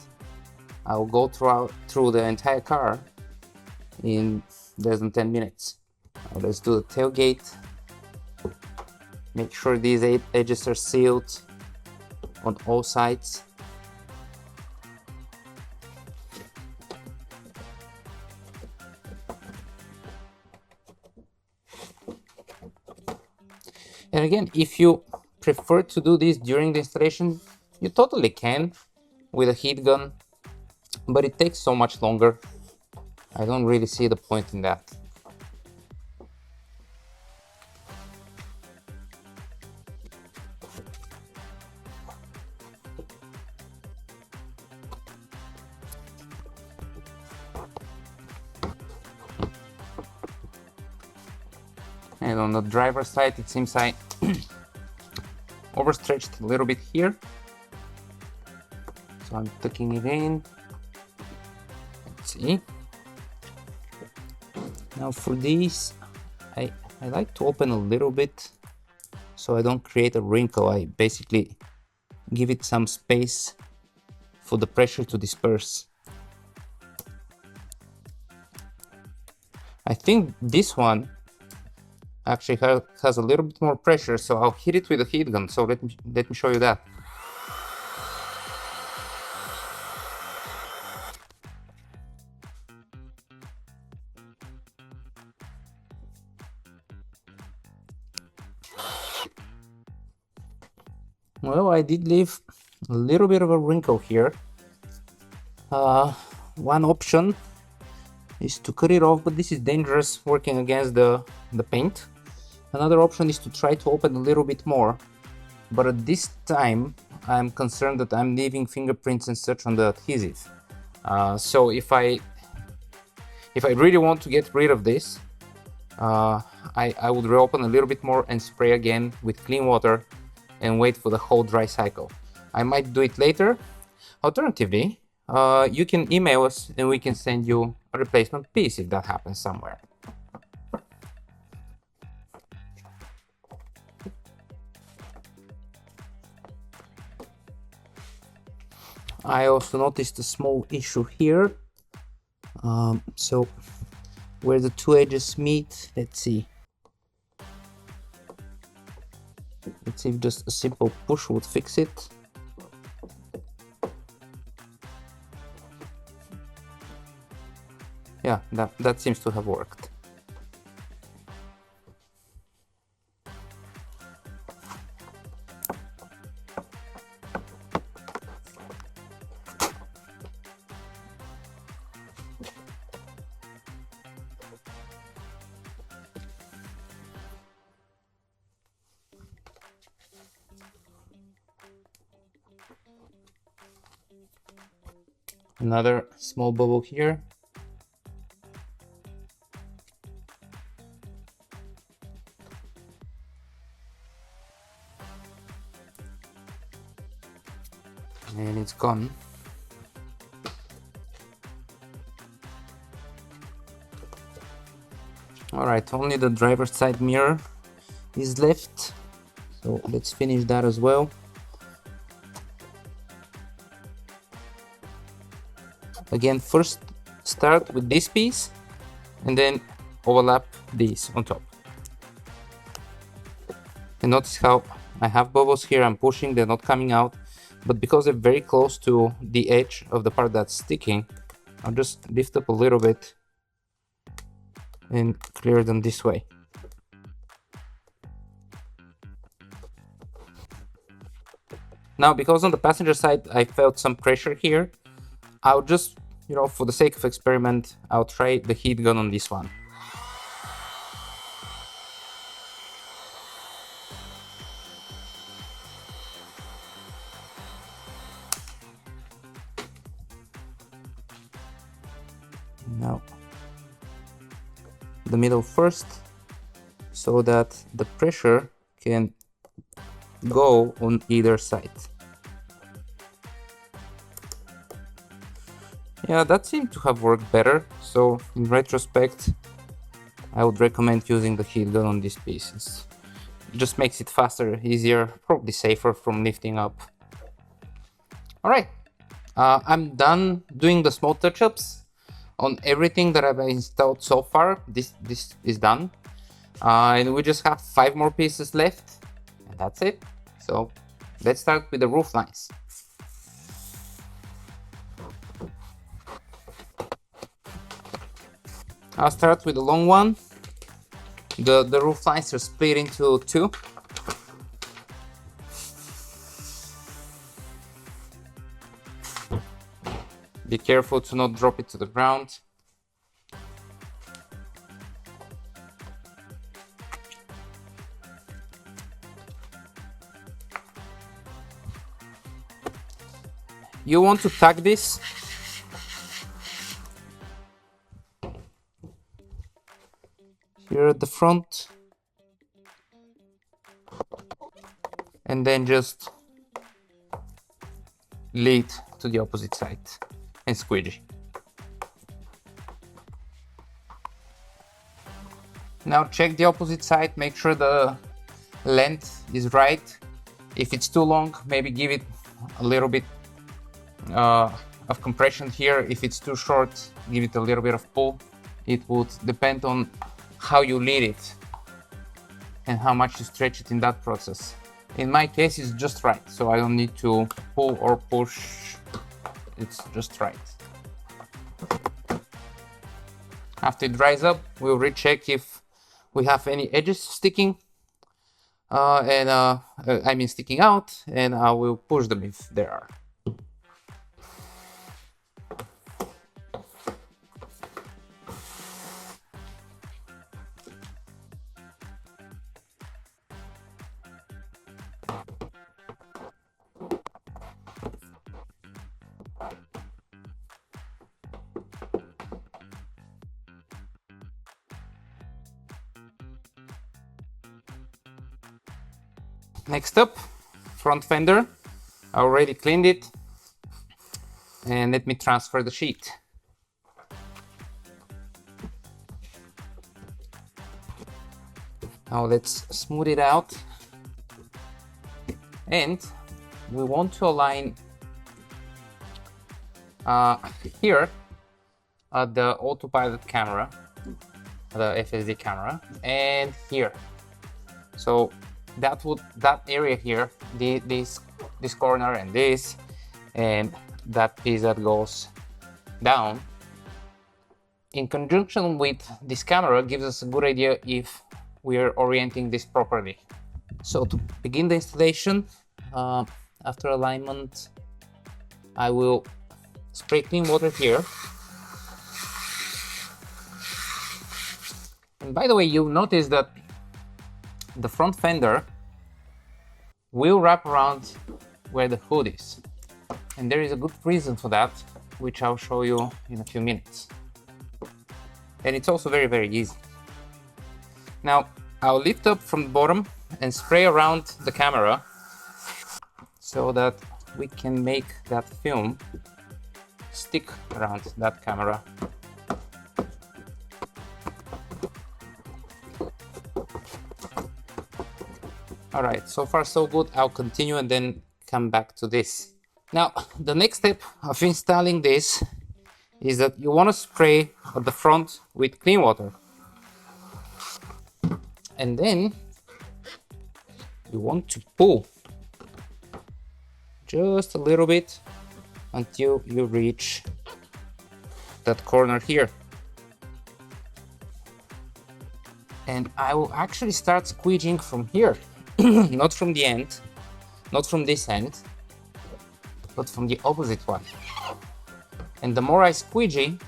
I'll go through the entire car in less than 10 minutes. Now let's do the tailgate. Make sure these edges are sealed on all sides. And again, if you prefer to do this during the installation, you totally can with a heat gun, but it takes so much longer. I don't really see the point in that. And on the driver's side, it seems I overstretched a little bit here. So I'm tucking it in. Let's see. Now for these, I like to open a little bit so I don't create a wrinkle. I basically give it some space for the pressure to disperse. I think this one actually has a little bit more pressure, so I'll hit it with a heat gun. So let me show you that. Well, I did leave a little bit of a wrinkle here. One option is to cut it off, but this is dangerous working against the paint. Another option is to try to open a little bit more, but at this time I'm concerned that I'm leaving fingerprints and such on the adhesive. So if I really want to get rid of this, I would reopen a little bit more and spray again with clean water and wait for the whole dry cycle. I might do it later. Alternatively, you can email us and we can send you a replacement piece if that happens somewhere. I also noticed a small issue here. So where the two edges meet, let's see if just a simple push would fix it. Yeah, that seems to have worked. Another small bubble here. And it's gone. All right, only the driver's side mirror is left. So let's finish that as well. Again, first start with this piece and then overlap these on top. And notice how I have bubbles here, I'm pushing, they're not coming out, but because they're very close to the edge of the part that's sticking, I'll just lift up a little bit and clear them this way. Now, because on the passenger side I felt some pressure here, I'll just, for the sake of experiment, I'll try the heat gun on this one. Now, the middle first, so that the pressure can go on either side. Yeah, that seemed to have worked better, so in retrospect I would recommend using the heat gun on these pieces. It just makes it faster, easier, probably safer from lifting up. Alright, I'm done doing the small touch-ups on everything that I've installed so far. This is done, and we just have 5 more pieces left, and that's it. So let's start with the roof lines. I'll start with the long one. The roof lines are split into 2. Be careful to not drop it to the ground. You want to tag this here at the front, and then just lead to the opposite side and squeegee. Now check the opposite side, make sure the length is right. If it's too long, maybe give it a little bit of compression here. If it's too short, give it a little bit of pull. It would depend on how you lead it and how much you stretch it in that process. In my case, it's just right, so I don't need to pull or push. It's just right. After it dries up, we'll recheck if we have any edges sticking. I mean sticking out, and I will push them if there are. Next up, front fender. I already cleaned it, and let me transfer the sheet. Now let's smooth it out, and we want to align here at the autopilot camera, the FSD camera, and here. So that area here, this corner and this, and that piece that goes down, in conjunction with this camera, gives us a good idea if we are orienting this properly. So to begin the installation, after alignment, I will spray clean water here. And by the way, you'll notice that the front fender will wrap around where the hood is. And there is a good reason for that, which I'll show you in a few minutes. And it's also very, very easy. Now, I'll lift up from the bottom and spray around the camera so that we can make that film stick around that camera. All right, so far so good. I'll continue and then come back to this. Now, the next step of installing this is that you want to spray at the front with clean water. And then you want to pull just a little bit until you reach that corner here. And I will actually start squeegeeing from here, not from the end, not from this end, but from the opposite one. And the more I squeegee,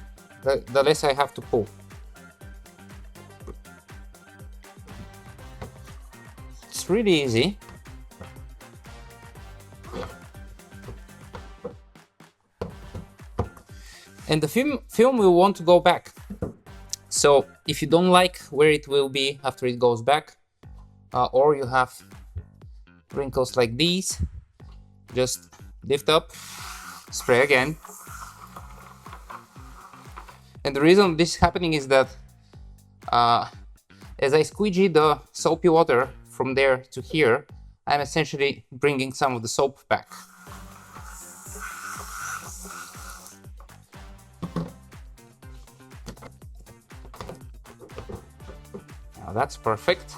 the less I have to pull. It's really easy. And the film will want to go back. So if you don't like where it will be after it goes back, or you have wrinkles like these, just lift up, spray again. And the reason this is happening is that as I squeegee the soapy water from there to here, I'm essentially bringing some of the soap back. Now that's perfect.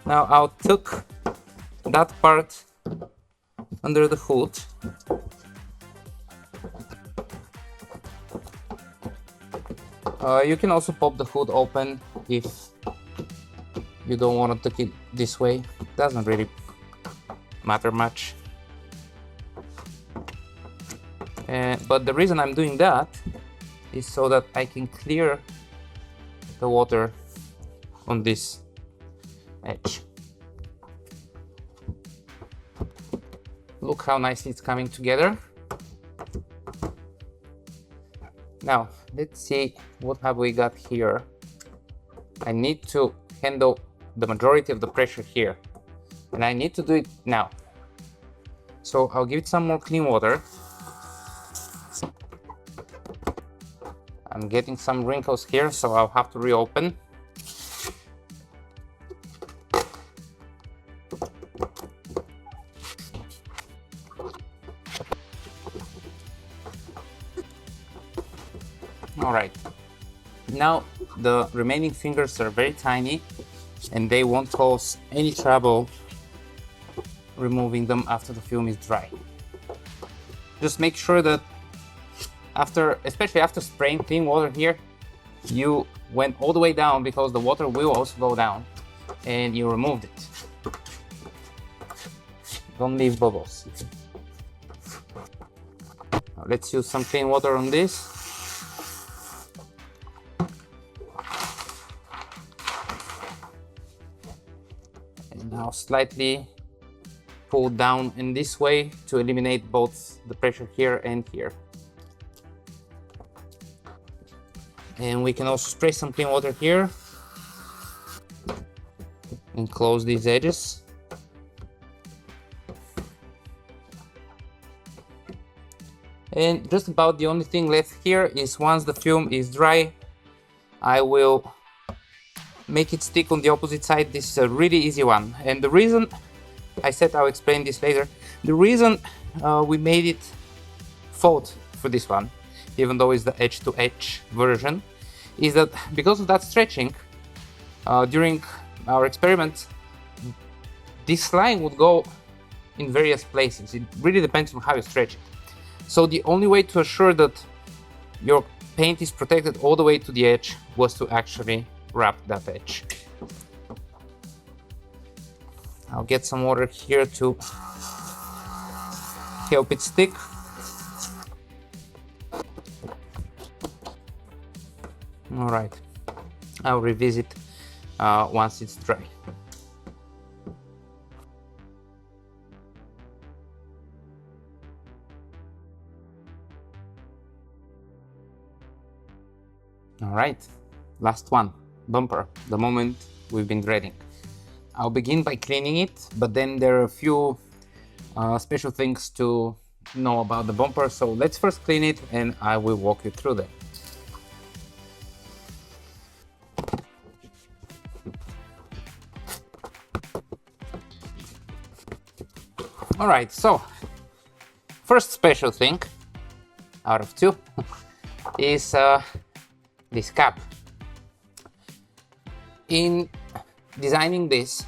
Now I'll tuck that part under the hood. You can also pop the hood open if you don't want to tuck it this way. Doesn't really matter much. But the reason I'm doing that is so that I can clear the water on this edge. Look how nicely it's coming together. Now, let's see what have we got here. I need to handle the majority of the pressure here, and I need to do it now. So I'll give it some more clean water. I'm getting some wrinkles here, so I'll have to reopen. All right, now the remaining fingers are very tiny and they won't cause any trouble removing them after the film is dry. Just make sure that especially after spraying clean water here, you went all the way down, because the water will also go down. and you removed it. Don't leave bubbles. Now let's use some clean water on this. And now slightly pull down in this way to eliminate both the pressure here and here. And we can also spray some clean water here and close these edges. And just about the only thing left here is, once the film is dry, I will make it stick on the opposite side. This is a really easy one, and the reason I said I'll explain this later. The reason we made it fold for this one, even though it's the edge-to-edge version, is that because of that stretching, during our experiment, this line would go in various places. It really depends on how you stretch it. So the only way to assure that your paint is protected all the way to the edge was to actually wrap that edge. I'll get some water here to help it stick. All right, I'll revisit once it's dry. All right, last one, bumper, the moment we've been dreading. I'll begin by cleaning it, but then there are a few special things to know about the bumper. So let's first clean it and I will walk you through them. All right, so first special thing out of two is this cap. In designing this,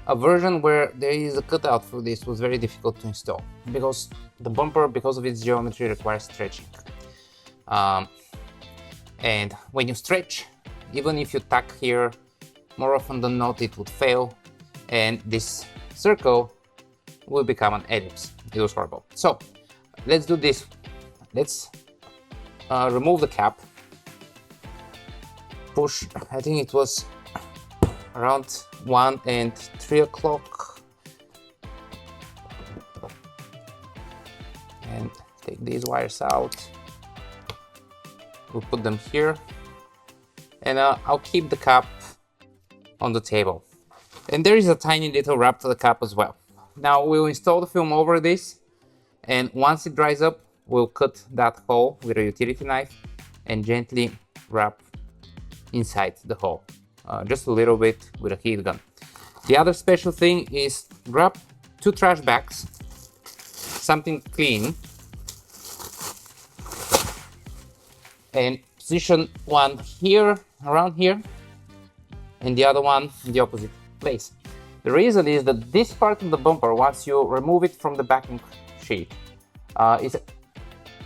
a version where there is a cutout for this was very difficult to install, because the bumper, because of its geometry, requires stretching. And when you stretch, even if you tack here, more often than not it would fail, and this circle will become an ellipse. It was horrible. So let's do this. Let's remove the cap. Push, I think it was around 1 and 3 o'clock, and take these wires out. We'll put them here, and I'll keep the cap on the table. And there is a tiny little wrap to the cap as well. Now we'll install the film over this, and once it dries up, we'll cut that hole with a utility knife and gently wrap inside the hole, just a little bit with a heat gun. The other special thing is grab 2 trash bags, something clean, and position one here, around here, and the other one in the opposite place. The reason is that this part of the bumper, once you remove it from the backing sheet, is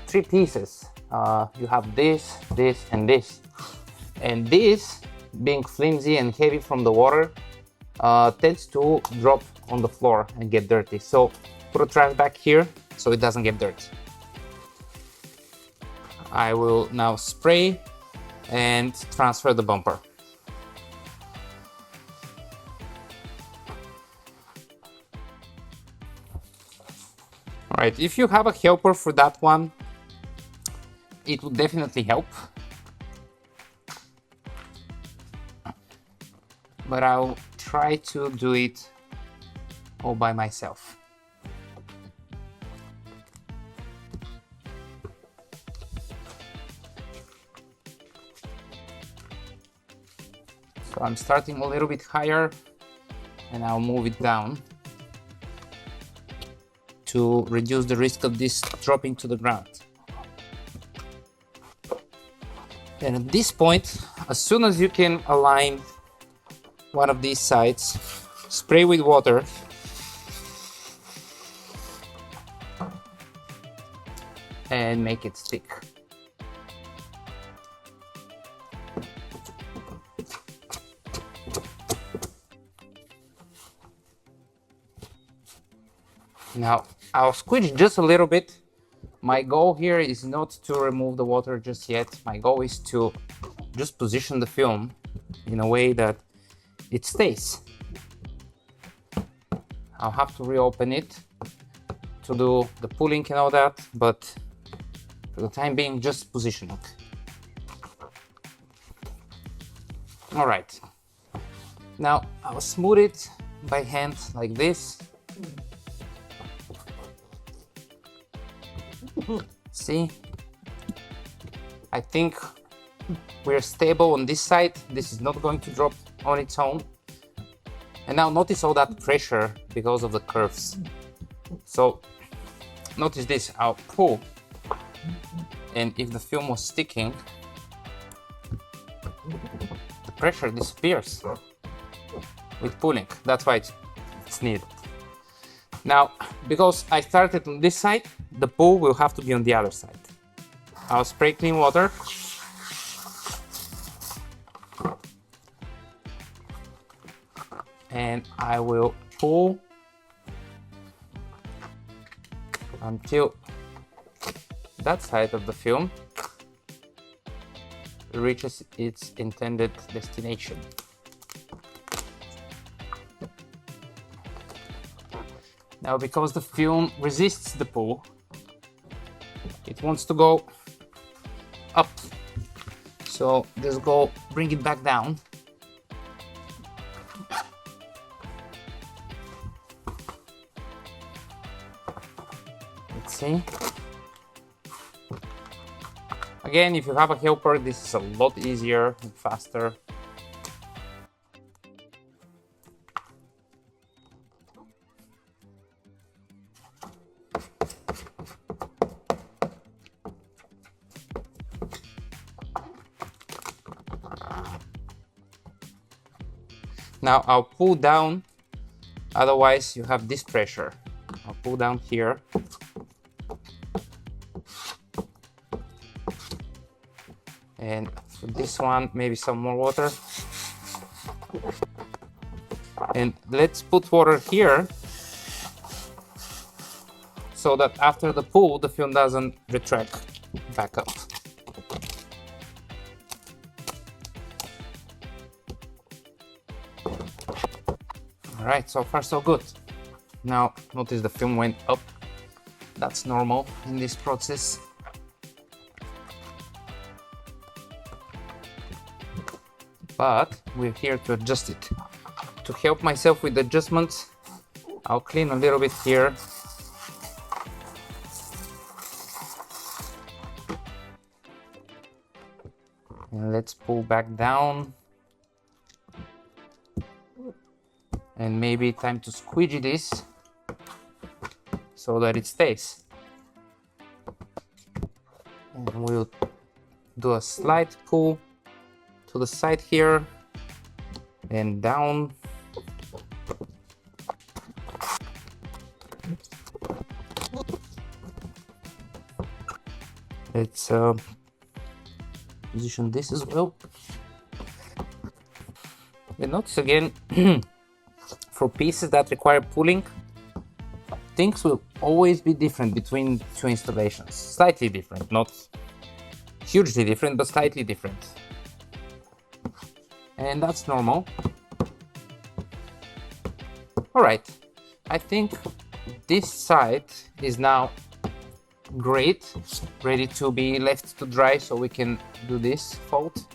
3 pieces. You have this, this, and this. And this, being flimsy and heavy from the water, tends to drop on the floor and get dirty. So put a trash bag here so it doesn't get dirty. I will now spray and transfer the bumper. All right, if you have a helper for that one, it would definitely help. But I'll try to do it all by myself. So I'm starting a little bit higher, and I'll move it down to reduce the risk of this dropping to the ground. And at this point, as soon as you can align one of these sides, spray with water and make it stick. Now I'll squeeze just a little bit. My goal here is not to remove the water just yet. My goal is to just position the film in a way that it stays. I'll have to reopen it to do the pulling and all that, but for the time being, just position it. All right. Now I'll smooth it by hand like this. See? I think we're stable on this side. This is not going to drop on its own. And now notice all that pressure because of the curves. So notice this, I'll pull, and if the film was sticking, the pressure disappears with pulling. That's why it's needed. Now, because I started on this side, the pull will have to be on the other side. I'll spray clean water. And I will pull until that side of the film reaches its intended destination. Now, because the film resists the pull, it wants to go up. So just go bring it back down. Let's see. Again, if you have a helper, this is a lot easier and faster. Now I'll pull down, otherwise you have this pressure. I'll pull down here. And for this one, maybe some more water. And let's put water here so that after the pull, the film doesn't retract back up. All right, so far so good. Now notice the film went up. That's normal in this process. But we're here to adjust it. To help myself with adjustments, I'll clean a little bit here. And let's pull back down. And maybe time to squeegee this so that it stays. And we'll do a slight pull to the side here and down. Let's position this as well. And notice again, for pieces that require pulling, things will always be different between two installations. Slightly different, not hugely different, but slightly different. And that's normal. All right, I think this side is now great, ready to be left to dry so we can do this fold.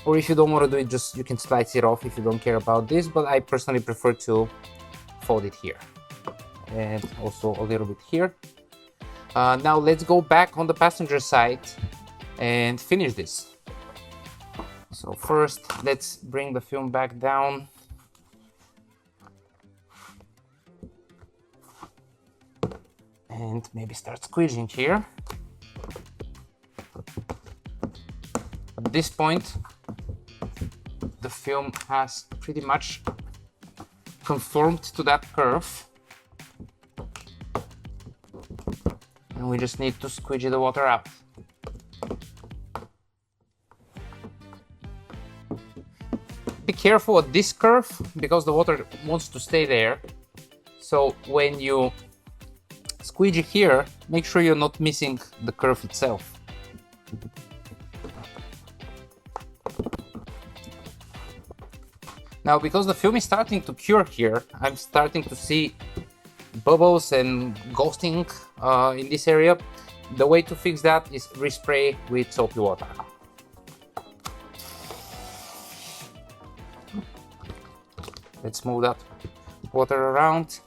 Or if you don't want to do it, just you can slice it off if you don't care about this, but I personally prefer to fold it here. And also a little bit here. Now let's go back on the passenger side and finish this. So first, let's bring the film back down. And maybe start squeezing here. At this point, the film has pretty much conformed to that curve. And we just need to squeegee the water out. Be careful at this curve because the water wants to stay there. So when you squeegee here, make sure you're not missing the curve itself. Now, because the film is starting to cure here, I'm starting to see bubbles and ghosting in this area. The way to fix that is respray with soapy water. Let's move that water around.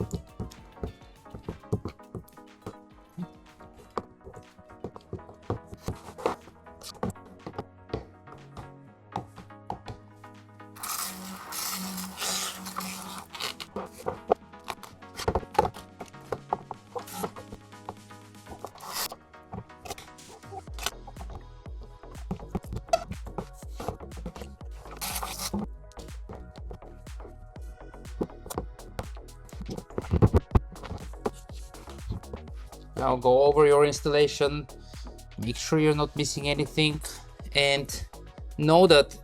Now go over your installation, make sure you're not missing anything, and know that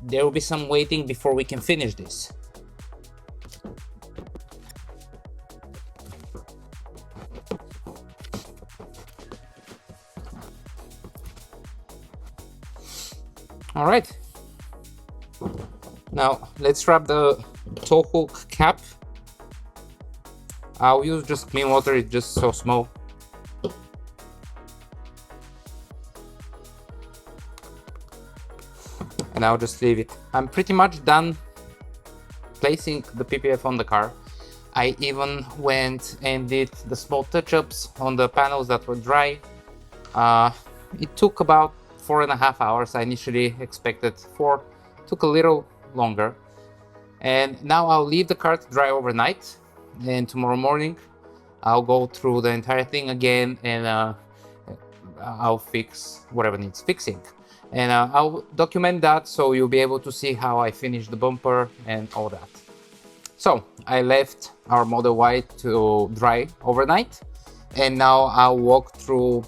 there will be some waiting before we can finish this. All right, now let's wrap the tow hook cap. I'll use just clean water, it's just so small. And I'll just leave it. I'm pretty much done placing the PPF on the car. I even went and did the small touch-ups on the panels that were dry. It took about 4.5 hours. I initially expected 4, took a little longer. And now I'll leave the car to dry overnight. And tomorrow morning I'll go through the entire thing again, and I'll fix whatever needs fixing, and I'll document that so you'll be able to see how I finish the bumper and all that. So I left our Model Y to dry overnight, and now I'll walk through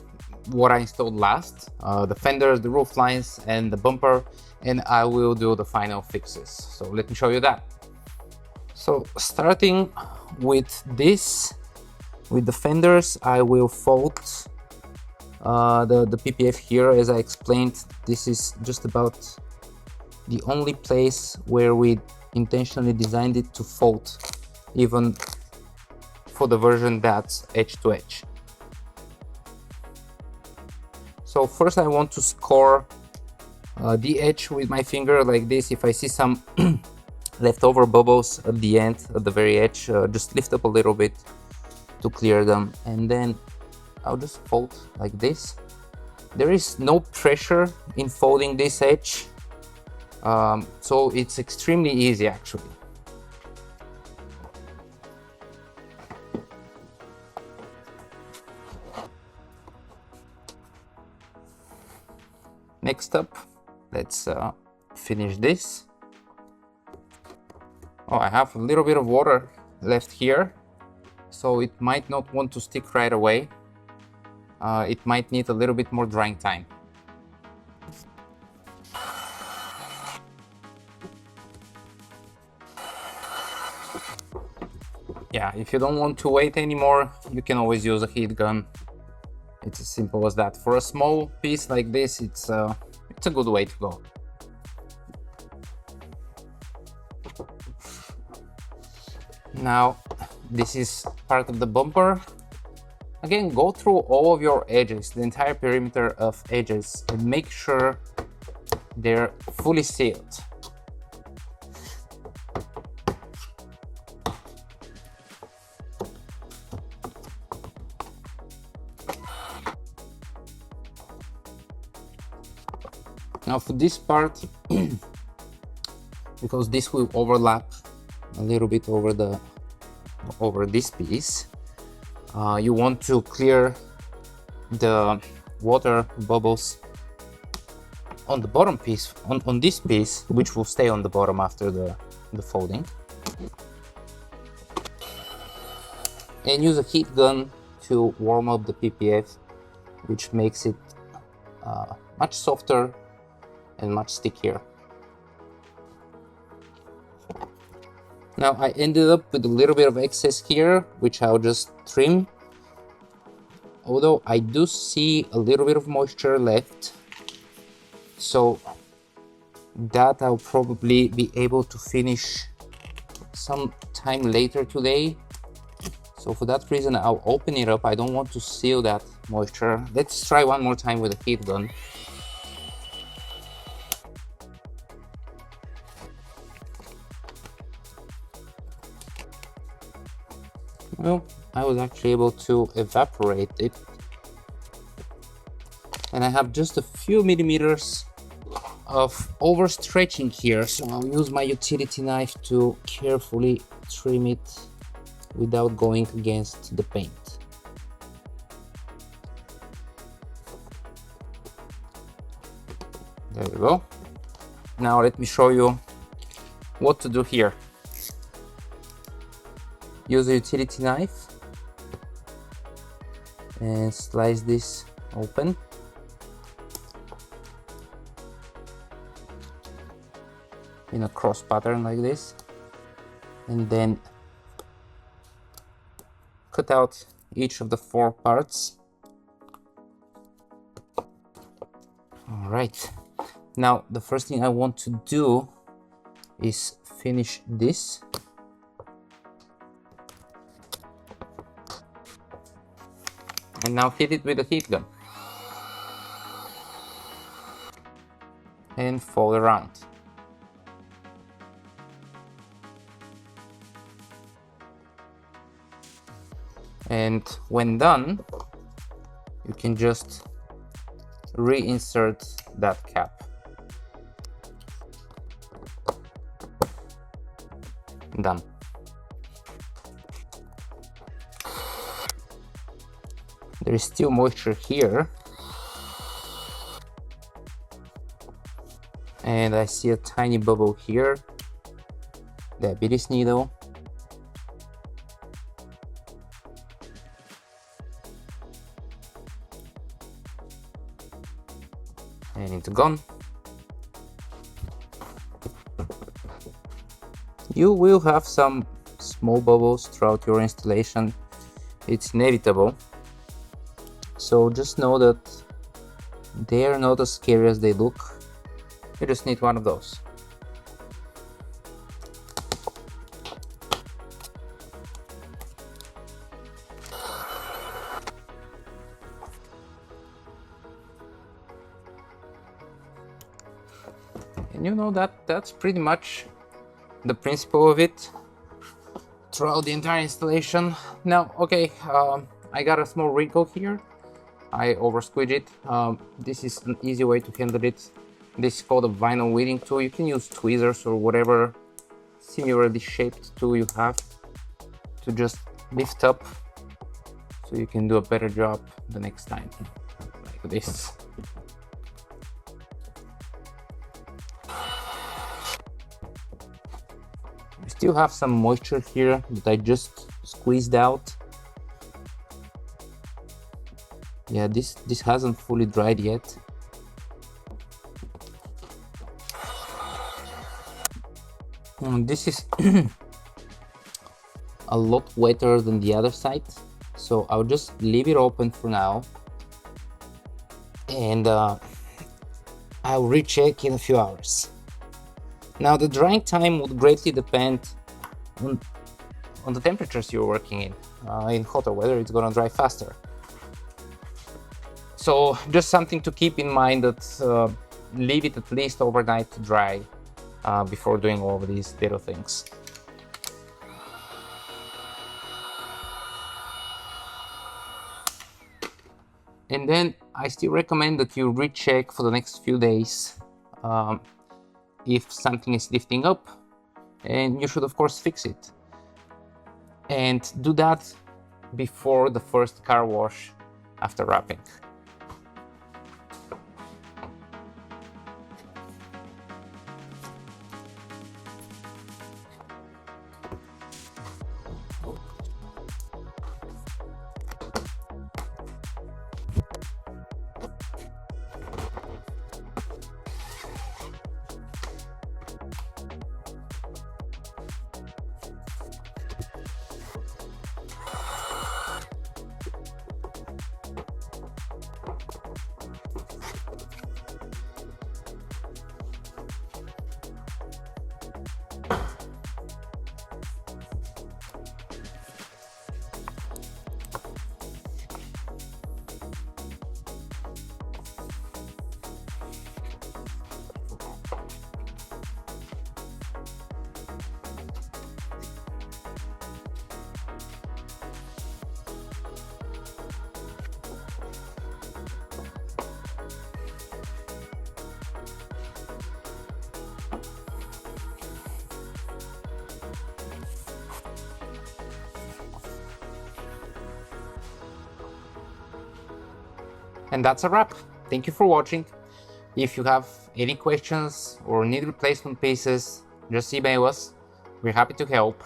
what I installed last, the fenders, the roof lines, and the bumper, and I will do the final fixes. So let me show you that. So starting with this, with the fenders, I will fold the PPF here. As I explained, this is just about the only place where we intentionally designed it to fold, even for the version that's edge to edge. So first I want to score the edge with my finger like this. If I see some leftover bubbles at the end, at the very edge, just lift up a little bit to clear them, and then I'll just fold like this. There is no pressure in folding this edge, so it's extremely easy actually. Next up, let's finish this. Oh, I have a little bit of water left here, so it might not want to stick right away. It might need a little bit more drying time. Yeah, if you don't want to wait anymore, you can always use a heat gun. It's as simple as that. For a small piece like this, it's a good way to go. Now, this is part of the bumper. Again, go through all of your edges, the entire perimeter of edges, and make sure they're fully sealed. Now for this part, because this will overlap a little bit over this piece, you want to clear the water bubbles on the bottom piece, on this piece, which will stay on the bottom after the folding. And use a heat gun to warm up the PPF, which makes it much softer and much stickier. Now I ended up with a little bit of excess here, which I'll just trim. Although I do see a little bit of moisture left, so that I'll probably be able to finish some time later today. So for that reason, I'll open it up. I don't want to seal that moisture. Let's try one more time with a heat gun. Well, I was actually able to evaporate it. And I have just a few millimeters of overstretching here, so I'll use my utility knife to carefully trim it without going against the paint. There you go. Now let me show you what to do here. Use a utility knife and slice this open. In a cross pattern like this, and then cut out each of the 4 parts. All right, now the first thing I want to do is finish this. And now hit it with a heat gun and fold around. And when done, you can just reinsert that cap. Done. There is still moisture here. And I see a tiny bubble here. Diabetes needle. And it's gone. You will have some small bubbles throughout your installation. It's inevitable. So just know that they are not as scary as they look. You just need one of those. And you know that's pretty much the principle of it throughout the entire installation. Now, okay, I got a small wrinkle here. I over squeeged it. This is an easy way to handle it. This is called a vinyl weeding tool. You can use tweezers or whatever similarly shaped tool you have to just lift up so you can do a better job the next time, like this. I still have some moisture here that I just squeezed out. Yeah, this hasn't fully dried yet. This is a lot wetter than the other side, so I'll just leave it open for now, and I'll recheck in a few hours. Now, the drying time would greatly depend on the temperatures you're working in. In hotter weather, it's gonna dry faster. So just something to keep in mind, that leave it at least overnight to dry before doing all of these little things. And then I still recommend that you recheck for the next few days if something is lifting up, and you should of course fix it. And do that before the first car wash after wrapping. And that's a wrap. Thank you for watching. If you have any questions or need replacement pieces, just email us. We're happy to help.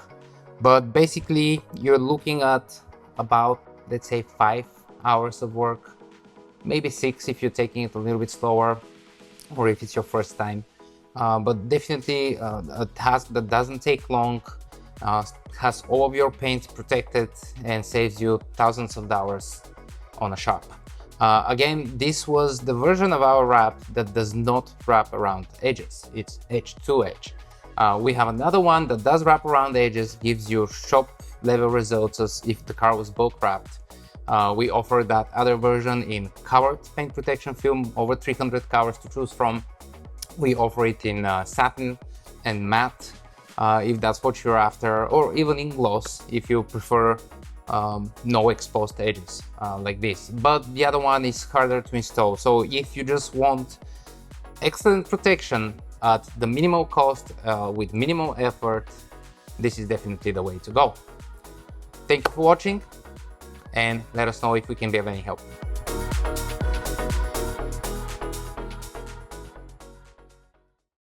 But basically, you're looking at about, let's say, 5 hours of work, maybe 6 if you're taking it a little bit slower, or if it's your first time. But definitely a task that doesn't take long, has all of your paint protected, and saves you thousands of dollars on a shop. Again, this was the version of our wrap that does not wrap around edges. It's edge-to-edge. We have another one that does wrap around edges, gives you shop level results as if the car was bulk wrapped. We offer that other version in covered paint protection film, over 300 colors to choose from. We offer it in satin and matte, if that's what you're after, or even in gloss if you prefer no exposed edges like this. But the other one is harder to install, so if you just want excellent protection at the minimal cost with minimal effort, this is definitely the way to go. Thank you for watching, and let us know if we can be of any help.